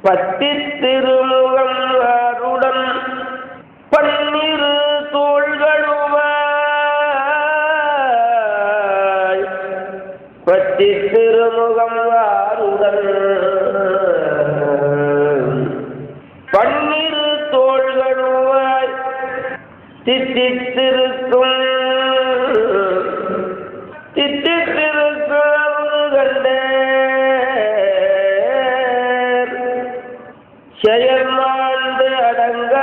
பத்தி திருமுகம் அருடன் பன்னிரு தோள்களுமாய் பத்தி திருமுகம் அருடன் பன்னிரு தோள்களுமாய் தித்தித்திருக்கும் செயல்மாண்டு அடங்க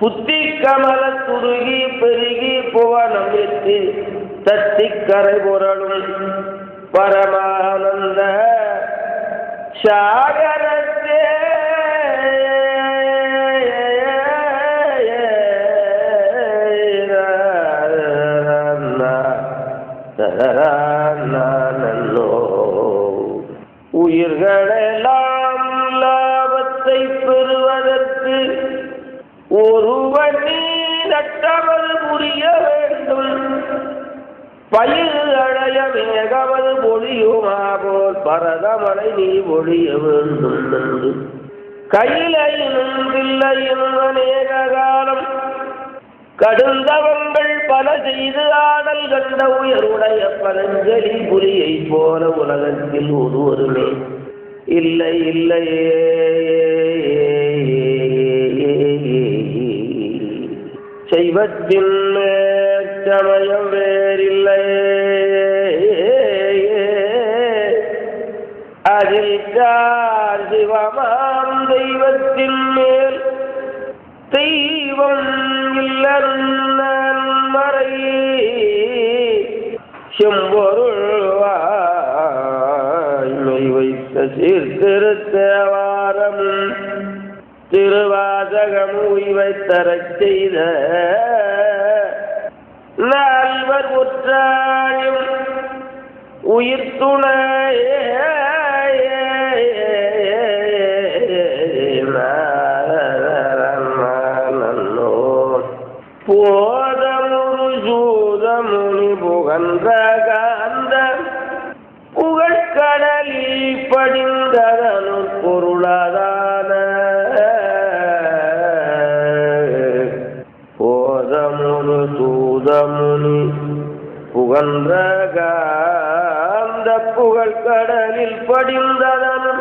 புத்தி கமல துருகி பெருகி புவனம் எத்தி தத்தி கரை புரளும் பரமானந்த சாகரத்தே உயிர்களெல்லாம் லாபத்தை பெறுவதற்கு ஒருவன் நீ நட்டமல் புரிய வேண்டும். பயிர் அடைய மேகமல் பொழியுமா போல் பரதமலை நீ பொழிய வேண்டும் என்று கையிலையினும் பிள்ளையினும் அநேக காலம் கடுந்தவங்கள் பல செய்து ஆடல் கண்ட உயருடைய பதஞ்சலி புலியை போல உலகத்தில் ஒருவருமே இல்லை இல்லையே. செய்வத்தின் சமயம் வேறில்லையே அதில் சிவமாம் தெய்வத்தின் மேல் தெய்வம் இல்லன்மறை செம்பொருள் வாய்மை வைத்த சீர்திருத்தேவாரம் திருவாசகம் உய்வைத்தரச் செய்த நால்வர் ஒற்றாயும் உயிர் துணையே போதமுரு சூதமுனி புகன்ற காந்த புகழ்கடலில் படிந்ததனு பொருளாதான போதமுரு சூதமுனி புகன்ற காந்த புகழ்கடலில் படிந்ததனு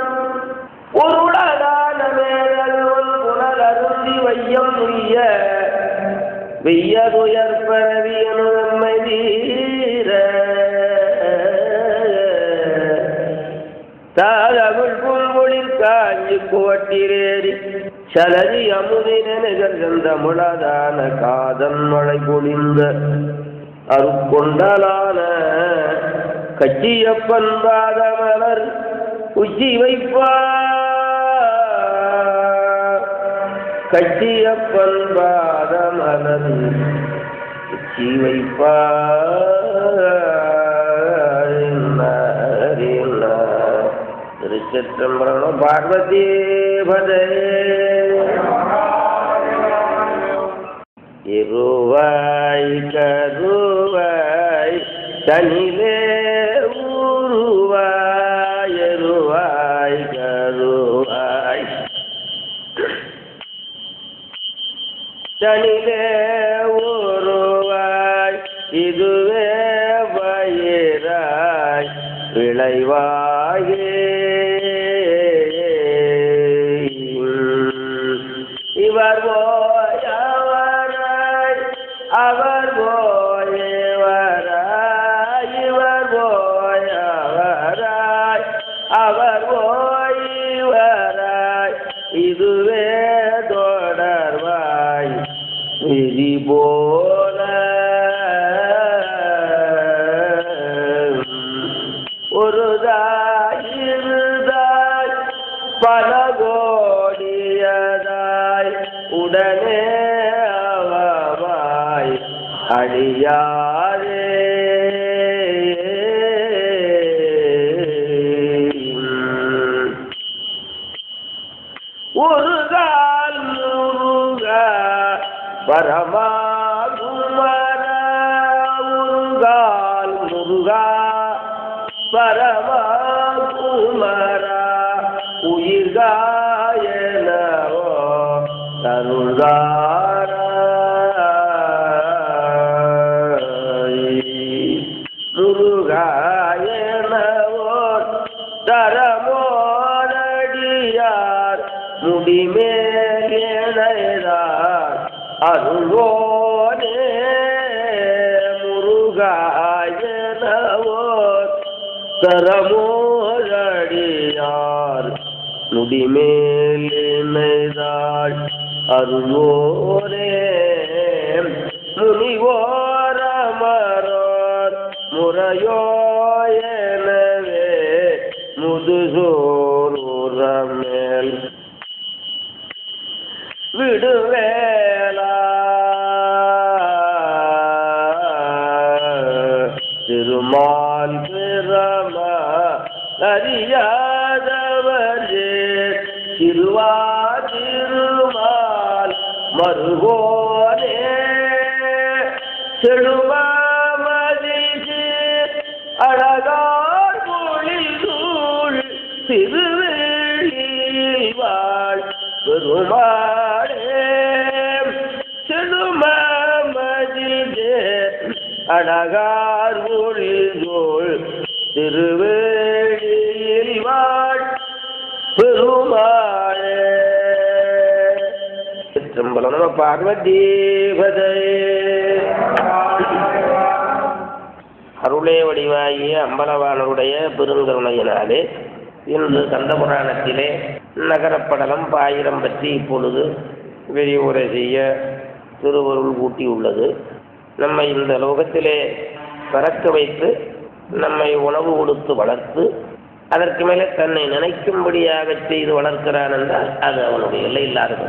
பொருளாதான மேலன் புனலருந்தி வையம் உய்ய வெய்யதுயர் பரவியனுமை தீர தாழமுள் பூம்பொழில் காஞ்சி கோட்டிரேறி சலதி அமுதின நிகழ்ந்த முழதான காதன் மழை பொழிந்த அருக்கொண்டலான கச்சியப்பன் பாதமலர் உச்சி வைப்பார் கச்சியப்பன் பாதமலர் உச்சி வைப்பார். திருச்சிற்றம்பலம். பார்வதி பதே. இருவாய் கருவாய் தனிலே ஊருவாய் எருவாய் கருவாய் தனிலே ஊருவாய் இதுவே வயிறாய் விளைவாயே இவர் போயவராய் அவர் போயவராய் இவர் போயவராய் அவர் போயவராய் இதுவே தொடர்வாய் விதி போல ஒரு தாயிருதாய் பல கோடியதாய் உடனே அவவாய் அழியாரே. ஒரு கால் முருகா பரமாகுமர ஒரு கால் முருகா பரமாகுமரா உயிர்காயனவோ தருள்தார முருகாயனவோ தரமோனடியார் முடிமேலினார் அருள்வோனே முருகாயனவோ தரமோனடியார் முடிமேலினார் அருள்வோனே முனிவோரமரோர் முறையோ எனவே முதுசோரமேல் விடுவேலா திருமால் பிரம அறியாதவரே திருவா திருமால் மருகோனே செழுமாமதிசு அழகார் மொழிசூழ் திருவேளில் வாழ் பெருமாளே செழுமாமதிசு அழகார் மொழிசூழ் திருவேளில் வாழ் பெருமாளே. திரும்பலம் நம பார்வதீபதே. அருளே வடிவாகிய அம்பலவானருடைய பெருங்கருணையினாலே இன்று கந்தபுராணத்திலே நகரப்படலம் பாயிரம் பற்றி இப்பொழுது விரிவுரை செய்ய திருவருள் கூட்டியுள்ளது. நம்மை இந்த லோகத்திலே பறக்க வைத்து நம்மை உணவு கொடுத்து வளர்த்து அதற்கு மேலே தன்னை நினைக்கும்படியாக செய்து வளர்க்கிறான் என்றால் அது அவனுடைய எல்லை இல்லாதது.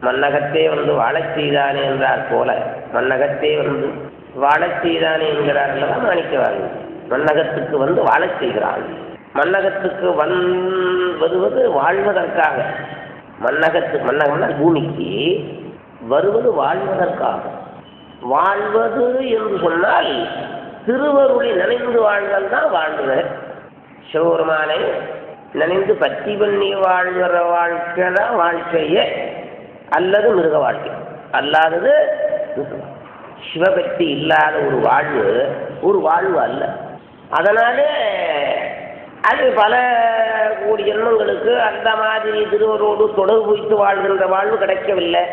மன்னகத்தே வந்து வாழச் செய்தானே என்றார் போல மன்னகத்தே வந்து வாழச் செய்தானே என்கிறார்கள் மாணிக்கவார்கள். மன்னகத்துக்கு வந்து வாழச் செய்கிறான். மன்னகத்துக்கு வருவது வாழ்வதற்காக. மன்னகம்னா பூமிக்கு வருவது வாழ்வதற்காக. வாழ்வது என்று சொன்னால் திருவருளை நினைந்து வாழ்தல் தான் வாழ்வது. சிவபெருமானை நினைந்து பற்றி பண்ணி வாழ்கிற வாழ்க்கை தான் வாழ்க்கையே, அல்லது மிருக வாழ்க்கை. அல்லாதது சிவபக்தி இல்லாத ஒரு வாழ்வு அல்ல. அதனாலே அது பல கோடி ஜென்மங்களுக்கு அந்த மாதிரி திருவரோடு தொடர்பு வைத்து வாழ்கின்ற வாழ்வு கிடைக்கவில்லை.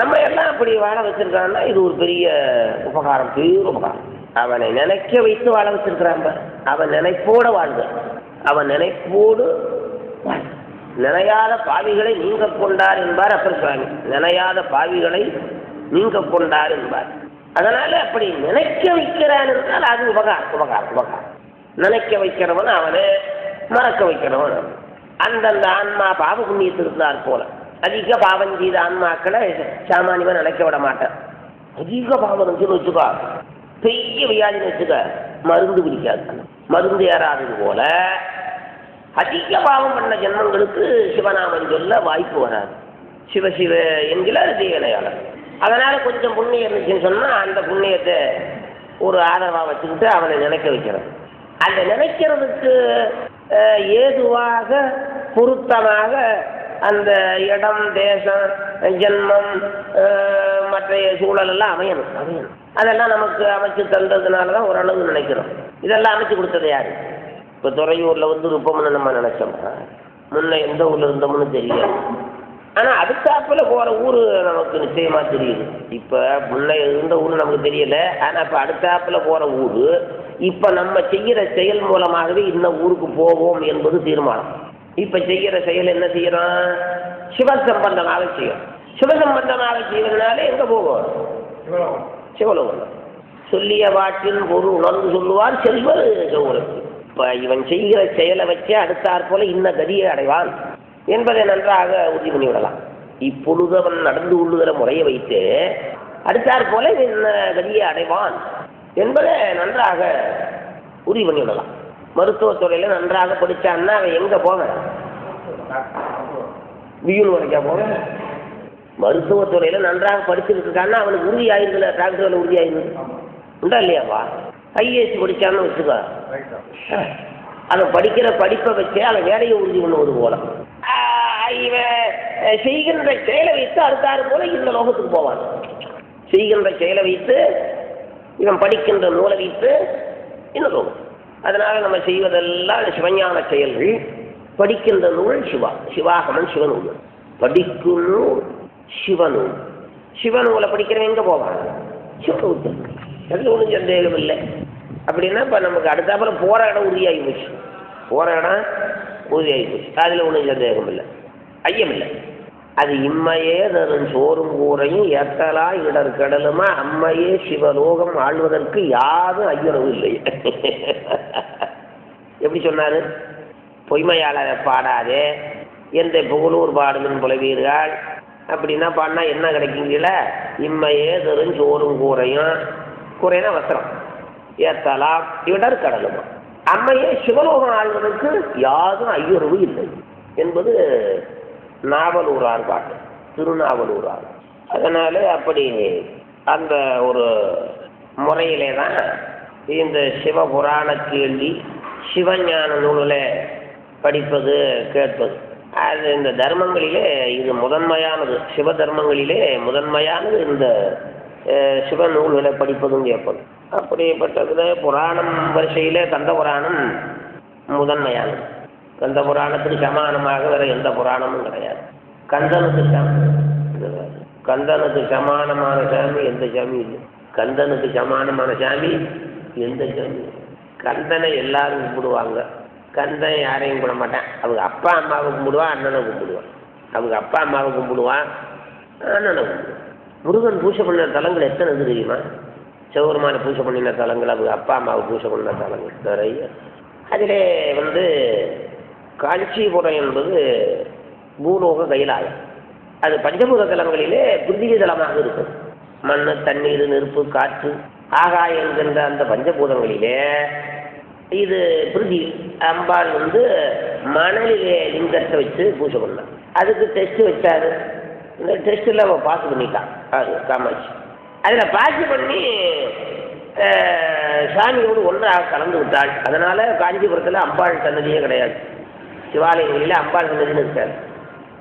நம்ம எல்லாம் அப்படி வாழ வச்சிருக்கான்னா இது ஒரு பெரிய உபகாரம், பெரிய உபகாரம். அவனை நினைக்க வைத்து வாழ வச்சிருக்கிறான். அவன் நினைப்போட வாழ்க, அவன் நினைப்போடு நினையாத பாவிகளை நீங்க கொண்டார் என்பார் அப்பர் சுவாமி. நினையாத பாவிகளை நீங்க கொண்டார் என்பார். அதனால அப்படி நினைக்க வைக்கிறான் என்றால் அது உபகாரம். நினைக்க வைக்கிறவன் அவனை, மறக்க வைக்கிறவன் அந்தந்த ஆன்மா பாவ புண்ணியத்திருந்தார் போல. அதிக பாவம் செய்த ஆன்மாக்களை சாமானியமாக நினைக்க விட மாட்டேன். அதிக பாவம் இருந்துச்சுன்னு வச்சுக்கோ, பெரிய வியாதின்னு வச்சுக்க, மருந்து பிடிக்காது, மருந்து ஏறாதது போல அதிக பாவம் பண்ண ஜென்மங்களுக்கு சிவநாமம் சொல்ல வாய்ப்பு வராது. சிவசிவ என்கிற தீவனையாளர். அதனால கொஞ்சம் புண்ணியம் இருந்துச்சுன்னு சொன்னா அந்த புண்ணியத்தை ஒரு ஆதரவாக வச்சுக்கிட்டு அவனை நினைக்க வைக்கிறது. அந்த நினைக்கிறதுக்கு ஏதுவாக பொருத்தமாக அந்த இடம், தேசம், ஜென்மம், மற்ற சூழல் எல்லாம் அமையணும். அதெல்லாம் நமக்கு அமைச்சு தந்ததுனால தான் ஓரளவு நினைக்கிறோம். இதெல்லாம் அமைச்சு கொடுத்தது யாரு? இப்போ துறையூரில் வந்து இருப்போம்னு நம்ம நினைச்சோம்னா முன்ன எந்த ஊரில் இருந்தோம்னு தெரியாது. ஆனால் அடுத்தாப்புல போகிற ஊர் நமக்கு நிச்சயமாக தெரியுது. இப்போ முன்ன இருந்த ஊர் நமக்கு தெரியலை, ஆனால் இப்போ அடுத்தாப்புல போகிற ஊர் இப்போ நம்ம செய்கிற செயல் மூலமாகவே இன்னும் ஊருக்கு போவோம் என்பது தீர்மானம். இப்போ செய்கிற செயல் என்ன செய்கிறோம்? சிவசம்பந்தமாக செய்யும். சிவசம்பந்தமாக செய்வதனால எங்கே போவோம்? சிவலோகம். சொல்லிய வாட்டின் ஒரு உணர்ந்து சொல்லுவார் செல்வர் செவ்வருக்கு. இப்போ இவன் செய்கிற செயலை வச்சு அடுத்தாற் போல இன்ன கதியை அடைவான் என்பதை நன்றாக உறுதி பண்ணிவிடலாம். இப்பொழுது அவன் நடந்து கொள்ளுகிற முறையை வைத்து அடுத்தாற் போல இன்ன கதியை அடைவான் என்பதை நன்றாக உறுதி பண்ணிவிடலாம். மருத்துவத்துறையில் நன்றாக படித்தான்னா அவன் எங்கே போவேன்? பியூன் வரைக்கா போவேன்? மருத்துவத்துறையில் நன்றாக படிச்சுட்டு இருக்கான்னா அவனுக்கு உறுதி ஆயிருக்குல்ல, டாக்டர் உறுதி ஆயிருக்கு உண்டா இல்லையாப்பா? ஐஏஎஸ் படித்தான்னு வச்சுக்கோ, அவன் படிக்கிற படிப்பை வச்சு அவன் வேலையை உறுதி பண்ணுவது போல இவன் செய்கின்ற செயலை வைத்து அடுத்தாறு போல இந்த லோகத்துக்கு போவான். செய்கின்ற செயலை வைத்து இவன் படிக்கின்ற நூலை வைத்து இந்த லோகம். அதனால நம்ம செய்வதெல்லாம் சிவஞான செயல்கள். படிக்கின்ற நூல் சிவாகமன் சிவநூல். படிக்கும் நூல் சிவநூல். சிவநூலை படிக்கிறவன் எங்கே போவான்? சிவநூல். அதில் ஒன்றும் சந்தேகம் இல்லை. அப்படின்னா இப்போ நமக்கு அடுத்தாப்புல போகிற இடம் உறுதியாகி போச்சு. போகிற இடம் உறுதியாகி போச்சு. அதில் ஒன்றும் சந்தேகம் இல்லை, ஐயம் இல்லை. அது இம்மையே தரும் சோறும் கூரையும் எத்தலா இடர் கடலுமா அம்மையே சிவலோகம் ஆழ்வதற்கு யாரும் ஐயரவு இல்லை. எப்படி சொன்னார்? பொய்மையாளரை பாடாதே எந்த புகழூர் பாடுமின் புலவீர்கள் அப்படின்னா பாடினா என்ன கிடைக்குங்கள? இம்மையே தரும் சோறும் கூரையும், கூரைனா வஸ்திரம், ஏத்தலா இடர் கடலுமா அம்மையே சிவலோகம் ஆழ்வதற்கு யாரும் ஐயரவு இல்லை என்பது நாவலூரார் பாட்டு, திருநாவலூரார். அதனால அப்படி அந்த ஒரு முறையிலே தான் இந்த சிவபுராண கேள்வி சிவஞான நூலில் படிப்பது கேட்பது. அது இந்த தர்மங்களிலே இது முதன்மையானது. சிவ தர்மங்களிலே முதன்மையானது இந்த சிவ நூல்களை படிப்பதும் கேட்பது. அப்படிப்பட்டது புராணம் வரிசையில் கந்த புராணம் முதன்மையானது. கந்த புராணத்துக்கு சமானமாக வேறு எந்த புராணமும் கிடையாது. கந்தனுக்கு சமானமான சாமி எந்த சாமி இல்லை. கந்தனுக்கு சமானமான சாமி எந்த சாமி? கந்தனை எல்லாரும் கும்பிடுவாங்க. கந்தன் யாரையும் கும்பிட மாட்டான். அவங்க அப்பா அம்மாவை கும்பிடுவான், அண்ணனை கும்பிடுவான். அவங்க அப்பா அம்மாவை கும்பிடுவான், அண்ணனை கும்பிடுவான். முருகன் பூஜை பண்ணின தலங்கள் எத்தனை இது தெரியுமா? சிவபெருமான பூஜை பண்ணின தலங்கள், அவங்க அப்பா அம்மாவை பூஜை பண்ணின தலங்கள் நிறைய. அதிலே காஞ்சிபுரம் என்பது பூலோக கைலாயம். அது பஞ்சபூத தலங்களிலே பிருத்திவி தலமாக இருக்கும். மண், தண்ணீர், நெருப்பு, காற்று, ஆகாயம் என்கின்ற அந்த பஞ்சபூதங்களிலே இது பிருத்தி. அம்பாள் மணலிலே லிங்கத்தை வச்சு பூஜை பண்ணான். அதுக்கு டெஸ்ட் வச்சாரு. இந்த டெஸ்ட்டில் அவன் பாஸ் பண்ணிட்டான். அது காமாட்சி அதில் பாஸ் பண்ணி சாமியோடு ஒன்றாக கலந்து விட்டாள். அதனால் காஞ்சிபுரத்தில் அம்பாள் சன்னதியே கிடையாது. சிவாலயங்களில் அம்பாள் சன்னதின்னு இருக்காது,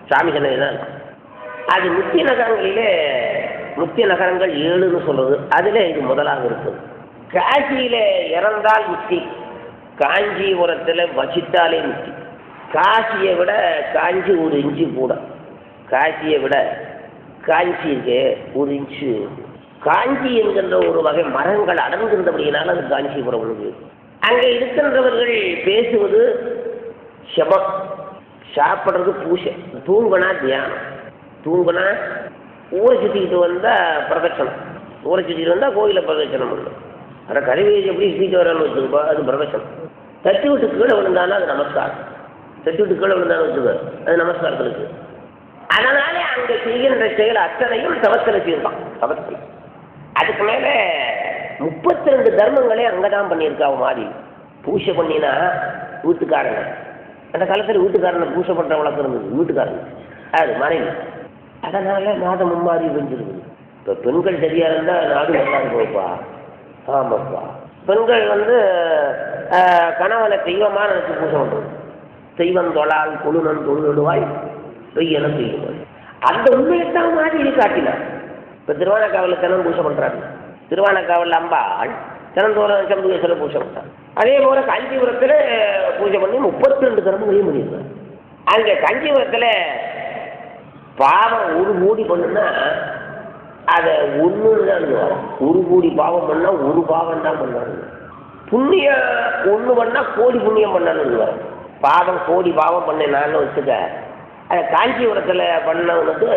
சாமி சன்னதி தான். அது முக்கிய நகரங்களிலே முக்கிய நகரங்கள் 7ன்னு சொல்கிறது. அதில் இது முதலாக இருக்குது. காசியில் இறந்தால் முக்தி, காஞ்சிபுரத்தில் வசித்தாலே முக்தி. காசியை விட காஞ்சி ஒரு இன்ச்சு கூட. காசியை விட காஞ்சி இருக்கு ஒரு இன்ச்சு. காஞ்சி என்கின்ற ஒரு வகை மரங்கள் அடர்ந்திருந்தபடியினால் அது காஞ்சிபுரம். அங்கே இருக்கின்றவர்கள் பேசுவது சபம், சாப்பிட்றது பூசை, தூங்குனா தியானம். தூங்குனா ஊரை சுற்றிக்கிட்டு வந்தால் பிரதட்சணம், ஊரை சுற்றிட்டு வந்தால் கோயிலில் பிரதட்சணம் பண்ணும். ஆனால் கருவியை எப்படி சுற்றிட்டு வரான்னு வச்சுருப்பா, அது பிரதட்சணம். தட்டி விட்டு கீழே விழுந்தாலும் அது நமஸ்காரம். தட்டி விட்டு கீழே விழுந்தாலும் வச்சுக்கோ, அது நமஸ்காரத்துக்கு. அதனாலே அங்கே செய்கின்ற செயல் அத்தனையும் தவத்தில் செய்யலாம். தவத்தில் அதுக்கு மேலே 32 தர்மங்களே அங்கே தான் பண்ணியிருக்காவும். மாதிரி பூஜை பண்ணினா வீட்டுக்காரங்க, அந்த காலத்தில் வீட்டுக்காரனை பூஜை பண்ணுற வழக்கம் இருந்தது. வீட்டுக்காரங்க அது மனைவி. அதனால் மாதம் மும்மாறி பெஞ்சிருக்குது. இப்போ பெண்கள் சரியாக இருந்தால் நாடு நல்லா இருக்கும்ப்பா. ஆமாப்பா, பெண்கள் கணவனை தெய்வமாக நினச்சி பூஜை பண்ணுறது. தெய்வம் தொழால் கொழுநன் தொழுவாய் பெய்யன செய்வாய். அந்த உண்மையைத்தான் மாதிரி காட்டினார். இப்போ திருவானக்காவலில் தினம் பூஜை பண்ணுறாங்க. திருவானக்காவலில் அம்பாள் தினந்தோறும் சம்புகேஸ்வரர் பூஜை பண்ணுறாங்க. அதே போல் காஞ்சிபுரத்தில் பூஜை பண்ணி 32 தர்மங்களையும் பண்ணியிருக்காங்க. அங்கே காஞ்சிபுரத்தில் பாவம் ஒரு கோடி பண்ணுன்னா அதை ஒன்று தான் வரும். ஒரு கோடி பாவம் பண்ணால் ஒரு பாவம் தான் பண்ணாங்க. புண்ணியம் ஒன்று பண்ணால் கோடி புண்ணியம் பண்ணான்னு வரும். பாவம் கோடி பாவம் பண்ணேன்னு வச்சுக்க. அதை காஞ்சிபுரத்தில் பண்ணவனுக்கு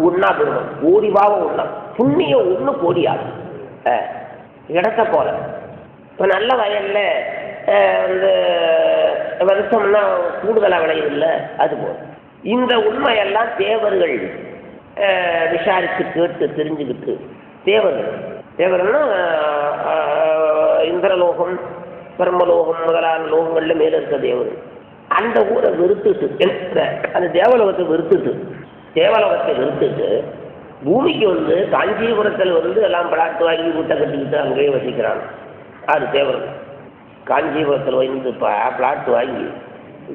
ஒன்றா போயிடும். கோடி பாவம் ஒன்றா, புண்ணியம் 1 கோடி ஆகும். இடத்த போல இப்போ நல்ல வயலில் வருஷம்னா கூடுதலாக விளையுதில்லை, அது போல் இந்த உண்மையெல்லாம் தேவர்கள் விசாரித்து கேட்டு தெரிஞ்சுக்கிட்டு, தேவர்கள்னா இந்திரலோகம், பிரம்மலோகம் முதலான லோகங்களில் மேலே இருக்க தேவர்கள் அந்த ஊரை வெறுத்துட்டு, அந்த தேவலோகத்தை வெறுத்துட்டு பூமிக்கு காஞ்சிபுரத்தில் எல்லாம் பலாட்டு வாங்கி வீட்டை கட்டிக்கிட்டு அங்கேயே வசிக்கிறாங்க. அது தேவர்கள். காஞ்சிபுரத்தில் வந்து பிளாட் வாங்கி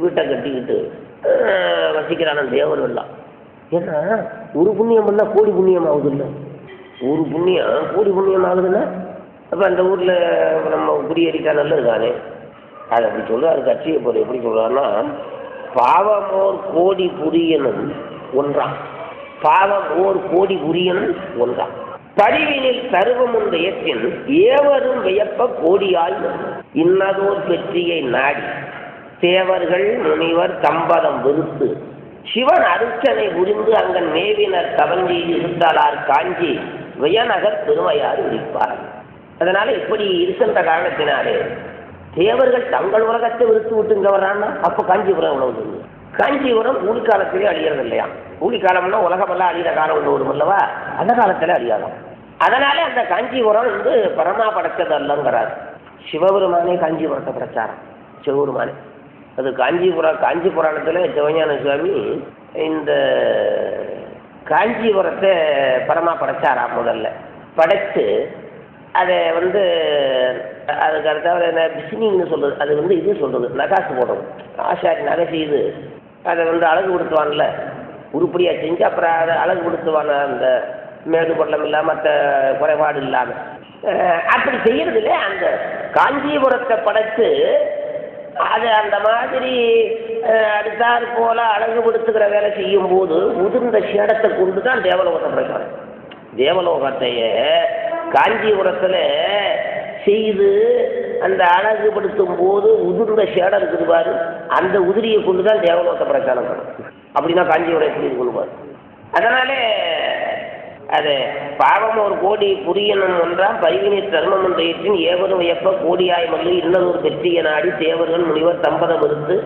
வீட்டை கட்டிக்கிட்டு வசிக்கிறான தேவர்கள்லாம். ஏன்னா ஒரு புண்ணியம் பண்ணால் கோடி புண்ணியம் ஆகுது இல்லை, ஒரு புண்ணியம் கோடி புண்ணியம் ஆகுதுன்னா அப்போ அந்த ஊரில் நம்ம குடியேறிட்டா நல்லது தானே. அது அப்படி சொல்ல அது கட்சியை போகிற எப்படி சொல்கிறாருன்னா, பாவமோர் கோடி புரியனும் ஒன்றாம், பாவம் ஓர் கோடி புரியனும் ஒன்றாம், பரிவினில் சர்வமும் வியப்பின் ஏவரும் வியப்ப கோடியாய் இன்னதோர் வெற்றியை நாடி தேவர்கள் முனிவர் தம்பதம் விருத்து சிவன் அருச்சனை புரிந்து அங்கன் மேவினர் தவஞ்சி இருத்தலார் காஞ்சி வியநகர் பெருமையார் விரிப்பார். அதனால இப்படி இருக்கின்ற காரணத்தினாலே தேவர்கள் தங்கள் உலகத்தை விருத்து விட்டு இங்கே வர்றான்னா அப்போ காஞ்சிபுரம் உணவு. காஞ்சிபுரம் ஊழிக்காலத்திலே அழியறது இல்லையா, ஊழிக்காலம்னா உலகமெல்லாம் அழிகிற காலம் ஒன்று வரும் அல்லவா, அந்த காலத்தில் அழியாதான். அதனாலே அந்த காஞ்சிபுரம் வந்து பரமா படைச்சது அல்லங்கிறார். சிவபெருமானே காஞ்சிபுரத்தை பிரச்சாரம், சிவபெருமானே. அது காஞ்சி புராணத்தில் சிவஞான சுவாமி இந்த காஞ்சிபுரத்தை பரமா படைச்சாராம். முதல்ல படைத்து அதை வந்து அதுக்கு அடுத்தாவது என்ன பிஸ்னிங்னு சொல்கிறது, அது வந்து இது சொல்கிறது நகாசு போடுறது, ஆசாரி நகை செய்து அதை வந்து அழகு கொடுத்துவான்ல, உருப்படியாக செஞ்சு அப்புறம் அதை அழகு கொடுத்துவான அந்த மேடு பள்ளம் இல்லாமல் மற்ற குறைபாடு இல்லாமல் அப்படி செய்யறதுல அந்த காஞ்சிபுரத்தை படைத்து அது அந்த மாதிரி அடுத்தாறு போல அழகுபடுத்துகிற வேலை செய்யும் போது உதிர்ந்த சேடத்தை கொண்டு தான் தேவலோகத்தை படைக்கிறாங்க. தேவலோகத்தையே காஞ்சிபுரத்தில் செய்து அந்த அழகுபடுத்தும் போது உதிர்ந்த சேடம் இருக்குது பாரு, அந்த உதிரியை கொண்டு தான் தேவலோகத்தை பிரச்சாரம் பண்ணும். அப்படின்னா காஞ்சிபுரம் எப்படி கொள்வார். அதனாலே அது பாவம் ஒரு கோடி புரியணும் ஒன்றாம் பரிவினை தர்மம் என்ற ஏற்றின் ஏவரும் வியப்ப கோடியாய் மல்லு இன்னதொரு வெற்றிய நாடி தேவர்கள் முனிவர் தம்பதம் விருத்து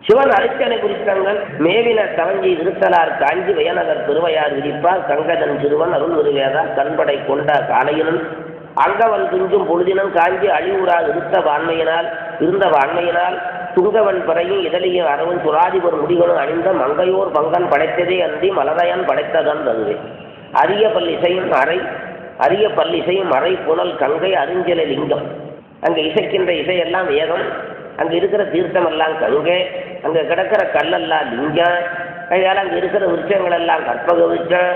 சிவன் அரிச்சனை குறித்தங்கள் மேவின தவஞ்சி இருத்தலார் காஞ்சி வியநகர் பெருமையார் விரிப்பார் கங்கதன் சிறுவன் அருள் விருவேதா கண்படை கொண்ட காளையினும் அங்கவன் துஞ்சும் பொழுதினம் காஞ்சி அழிவுறால் இருந்த வான்மையினால் துங்கவன் பறையும் இதழியும் அரவன் சுராதிபர் முடிகளும் அணிந்த மங்கையோர் பங்கன் படைத்ததே அன்றி மலரையான் படைத்ததன் அதுவே அரிய பல்லிசையும் அறை புனல் கங்கை அருஞ்சல லிங்கம். அங்கே இசைக்கின்ற இசையெல்லாம் வேகம், அங்கே இருக்கிற தீர்த்தமெல்லாம் கங்கை, அங்கே கிடக்கிற கல்லெல்லாம் லிங்கம், அதனால் அங்கே இருக்கிற விருட்சங்கள் எல்லாம் கற்பக விருட்சம்.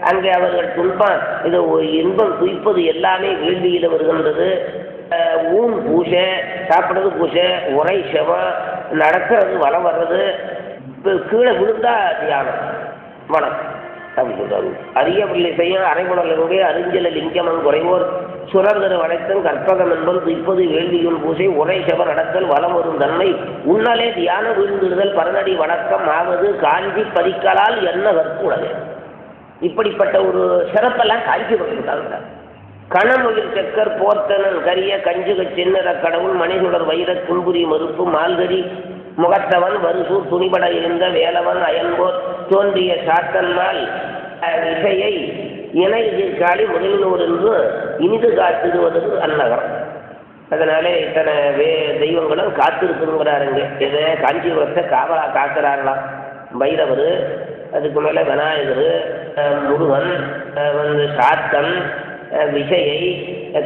அங்கே அவர்கள் துன்பம் இது இன்பம் துய்ப்பது எல்லாமே வேள்வியில் வருகின்றது. ஊன் பூசை, சாப்பிட்றது பூசை, உரை செவம், நடக்கிறது வளம் வர்றது, கீழே விழுந்தா தியானம் வனம் அப்படி சொல்றாரு. அரிய பிள்ளை செய்யும் அரைகுணலுடைய அருஞ்சல லிங்கமன் குறைவோர் சுரர்தரு வளைத்தும் கற்பகம் என்பது துய்ப்பது வேள்வியுள் பூசை உரை செவ நடத்தல் வளம் வரும் தன்மை உன்னலே தியான வீழ்ந்திடுதல் பரநடி வணக்கம் ஆவது காஞ்சி பதிக்கலால் என்ன கற்புள்ளது. இப்படிப்பட்ட ஒரு சிறப்பெல்லாம் காஞ்சிபுரத்துக்காக கணமுகில் செக்கர் போர்த்தனன் கரிய கஞ்சுக சின்னர கடவுள் மணிசுடர் வைர குன்புரி மறுப்பு மால்கரி முகத்தவன் வருசூர் துணிபட இருந்த வேலவன் அயன்போர் தோன்றிய சாத்தன்மால் இசையை இணை காலி முதலினோர் என்று இனிது காத்திடுவதற்கு அந்நகரம். அதனாலே இத்தனை தெய்வங்களும் காத்திருக்குங்கிறாருங்க. இதை காஞ்சிபுரத்தை காக்கிறார்களாம். பைரவர், அதுக்கு மேலே விநாயகர், முருகன், வந்து சாத்தன், விசையை,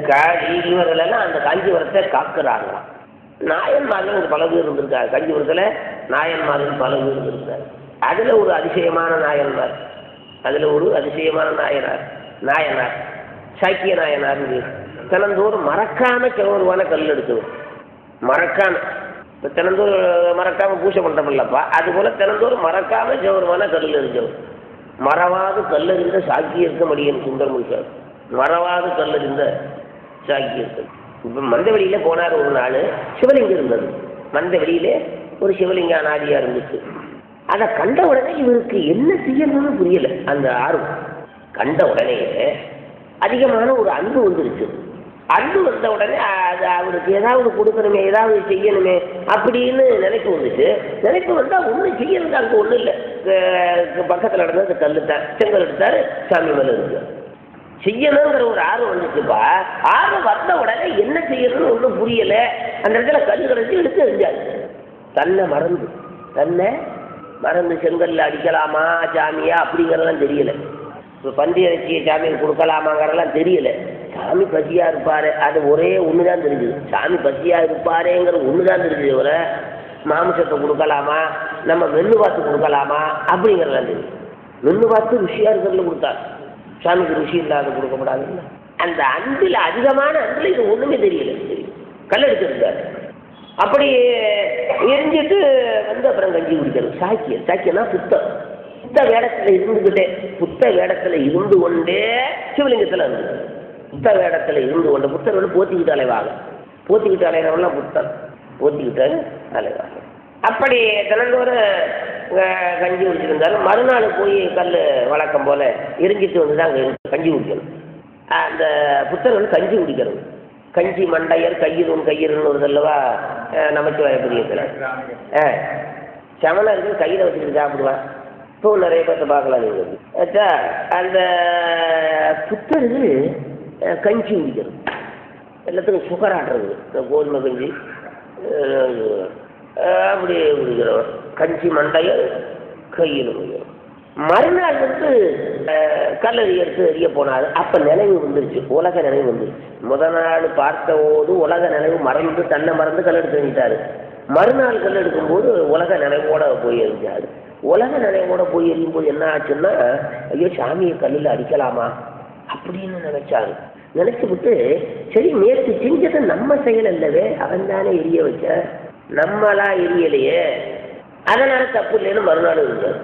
காளி, இவர்களெல்லாம் அந்த காஞ்சிபுரத்தை காக்கிறாங்களாம். நாயன்மார்கள் பல பேர் இருந்திருக்காரு காஞ்சிபுரத்தில். நாயன்மார்கள் பல பேர் இருந்திருக்காரு. அதில் ஒரு அதிசயமான நாயன்மார், நாயனார் சாக்கிய நாயனார். தினந்தோறும் மறக்காம செவருவான கல் எடுத்தவர், மறக்காம. இப்போ தினந்தோறும் மறக்காம பூஜை பண்ணுறமில்லப்பா, அதுபோல் தினந்தோறும் மறக்காம செவருவான கல் எரிஞ்சவர். மறவாது கல்லறிந்த சாக்கிய இருக்க முடியும் சுந்தரமுடிச்சார். மறவாது கல்லறிந்த சாக்கிய இருக்க. இப்போ மந்தவெளியில் போனார் ஒரு நாள், சிவலிங்கம் இருந்தது. மந்தவெளியிலே ஒரு சிவலிங்கம் அனாதியாக இருந்துச்சு. அதை கண்ட உடனே இவருக்கு என்ன செய்யணும்னு புரியலை. அந்த ஆர்வம் கண்ட உடனே அதிகமான ஒரு அன்பு வந்துருச்சு. அன்பு வந்த உடனே அது அவருக்கு ஏதாவது கொடுக்கணுமே, ஏதாவது செய்யணுமே அப்படின்னு நினைப்பு வந்துச்சு. நினைப்பு வந்தால் ஒன்றும் செய்யறது அங்கே ஒன்றும் இல்லை. பக்கத்தில் நடந்தது கல்லுத்தான், செங்கல் எடுத்தார், சாமி மேலே இருக்கு. செய்யணுங்கிற ஒரு ஆர்வம் வந்துச்சுப்பா. ஆர்வம் வந்த உடனே என்ன செய்யணும்னு ஒன்றும் புரியலை. அந்த இடத்துல கல் கிடச்சி எடுத்து எரிஞ்சாரு. தன்னை மறந்து செங்கல்ல அடிக்கலாமா சாமியா அப்படிங்கிறதெல்லாம் தெரியல. இப்போ பந்தி இறைச்சியை சாமியை கொடுக்கலாமாங்கிறதெல்லாம் தெரியல. சாமி பசியாக இருப்பாரு, அது ஒரே ஒன்று தான் தெரிஞ்சுது. சாமி பசியாக இருப்பாரேங்கிறது ஒன்று தான் தெரிஞ்சுது. ஒரு மாமிசத்தை கொடுக்கலாமா, நம்ம மென்று பார்த்து கொடுக்கலாமா அப்படிங்கிறதெல்லாம் தெரியும். மென்று பார்த்து ருசியாக இருக்கிறதுல கொடுத்தாரு. சாமிக்கு ருசி இல்லாத கொடுக்கப்படாதுல்ல. அந்த அன்பில் அதிகமான அன்பில் இது ஒன்றுமே தெரியல. தெரியும் கல் எடுத்துருக்காரு. அப்படி எரிஞ்சிட்டு வந்து அப்புறம் கஞ்சி குடிக்கிறது. சாக்கியனா புத்த வேடத்தில் இருந்துக்கிட்டே, புத்த வேடத்தில் இருந்து கொண்டே சிவலிங்கத்தில் இருந்தது. புத்த வேடத்தில் இருந்து கொண்டு புத்தர் வந்து போத்திக்கிட்டு அலைவாங்க. போத்திக்கிட்டு அலைகிறவெல்லாம் புத்தர் போத்திக்கிட்டு அலைவாங்க. அப்படி தினந்தோறும் கஞ்சி குடிச்சிருந்தாலும் மறுநாள் போய் கல் வழக்கம் போல் எரிஞ்சிட்டு வந்து தான் அங்கே கஞ்சி குடிக்கணும். அந்த புத்தர் வந்து கஞ்சி குடிக்கிறது. கஞ்சி மண்டையர் கையிருன்னு ஒரு அல்லவா நமச்சிவாய புரியத்தில் சமணர்கள் கையில் வச்சுக்கிட்டு சாப்பிடுவான். இப்போ நிறைய பேர்த்த பார்க்கலாம் நீங்கள். ஆச்சா அந்த புத்தருக்கு கஞ்சி குடிக்கிறது, எல்லாத்துக்கும் சுகர் ஆடுறது. கோதுமை கஞ்சி அப்படி குடிக்கிறோம். கஞ்சி மண்டையர் கையில் குடிக்கிறோம். மறுநாள் வந்து கல்லறி எடுத்து எரிய போனார். அப்போ நினைவு வந்துருச்சு, உலக நினைவு வந்துருச்சு. முதல் நாள் பார்த்த போது உலக நினைவு மறந்து தன்னை மறந்து கல் எடுத்து எறிஞ்சிட்டாரு. மறுநாள் கல் எடுக்கும்போது உலக நினைவோட போய் எறிஞ்சாரு. உலக நினைவோட போய் எறியும்போது என்ன ஆச்சுன்னா, ஐயோ சாமியை கல்லில் அடிக்கலாமா அப்படின்னு நினைச்சாரு. நினைச்சு விட்டு சரி நேற்று செஞ்சது நம்ம செயல் அல்லவே, அவன் தானே எரிய வச்ச, நம்மளா எரியலையே, அதனால தப்பு இல்லைன்னு மறுநாள் இருந்தார்.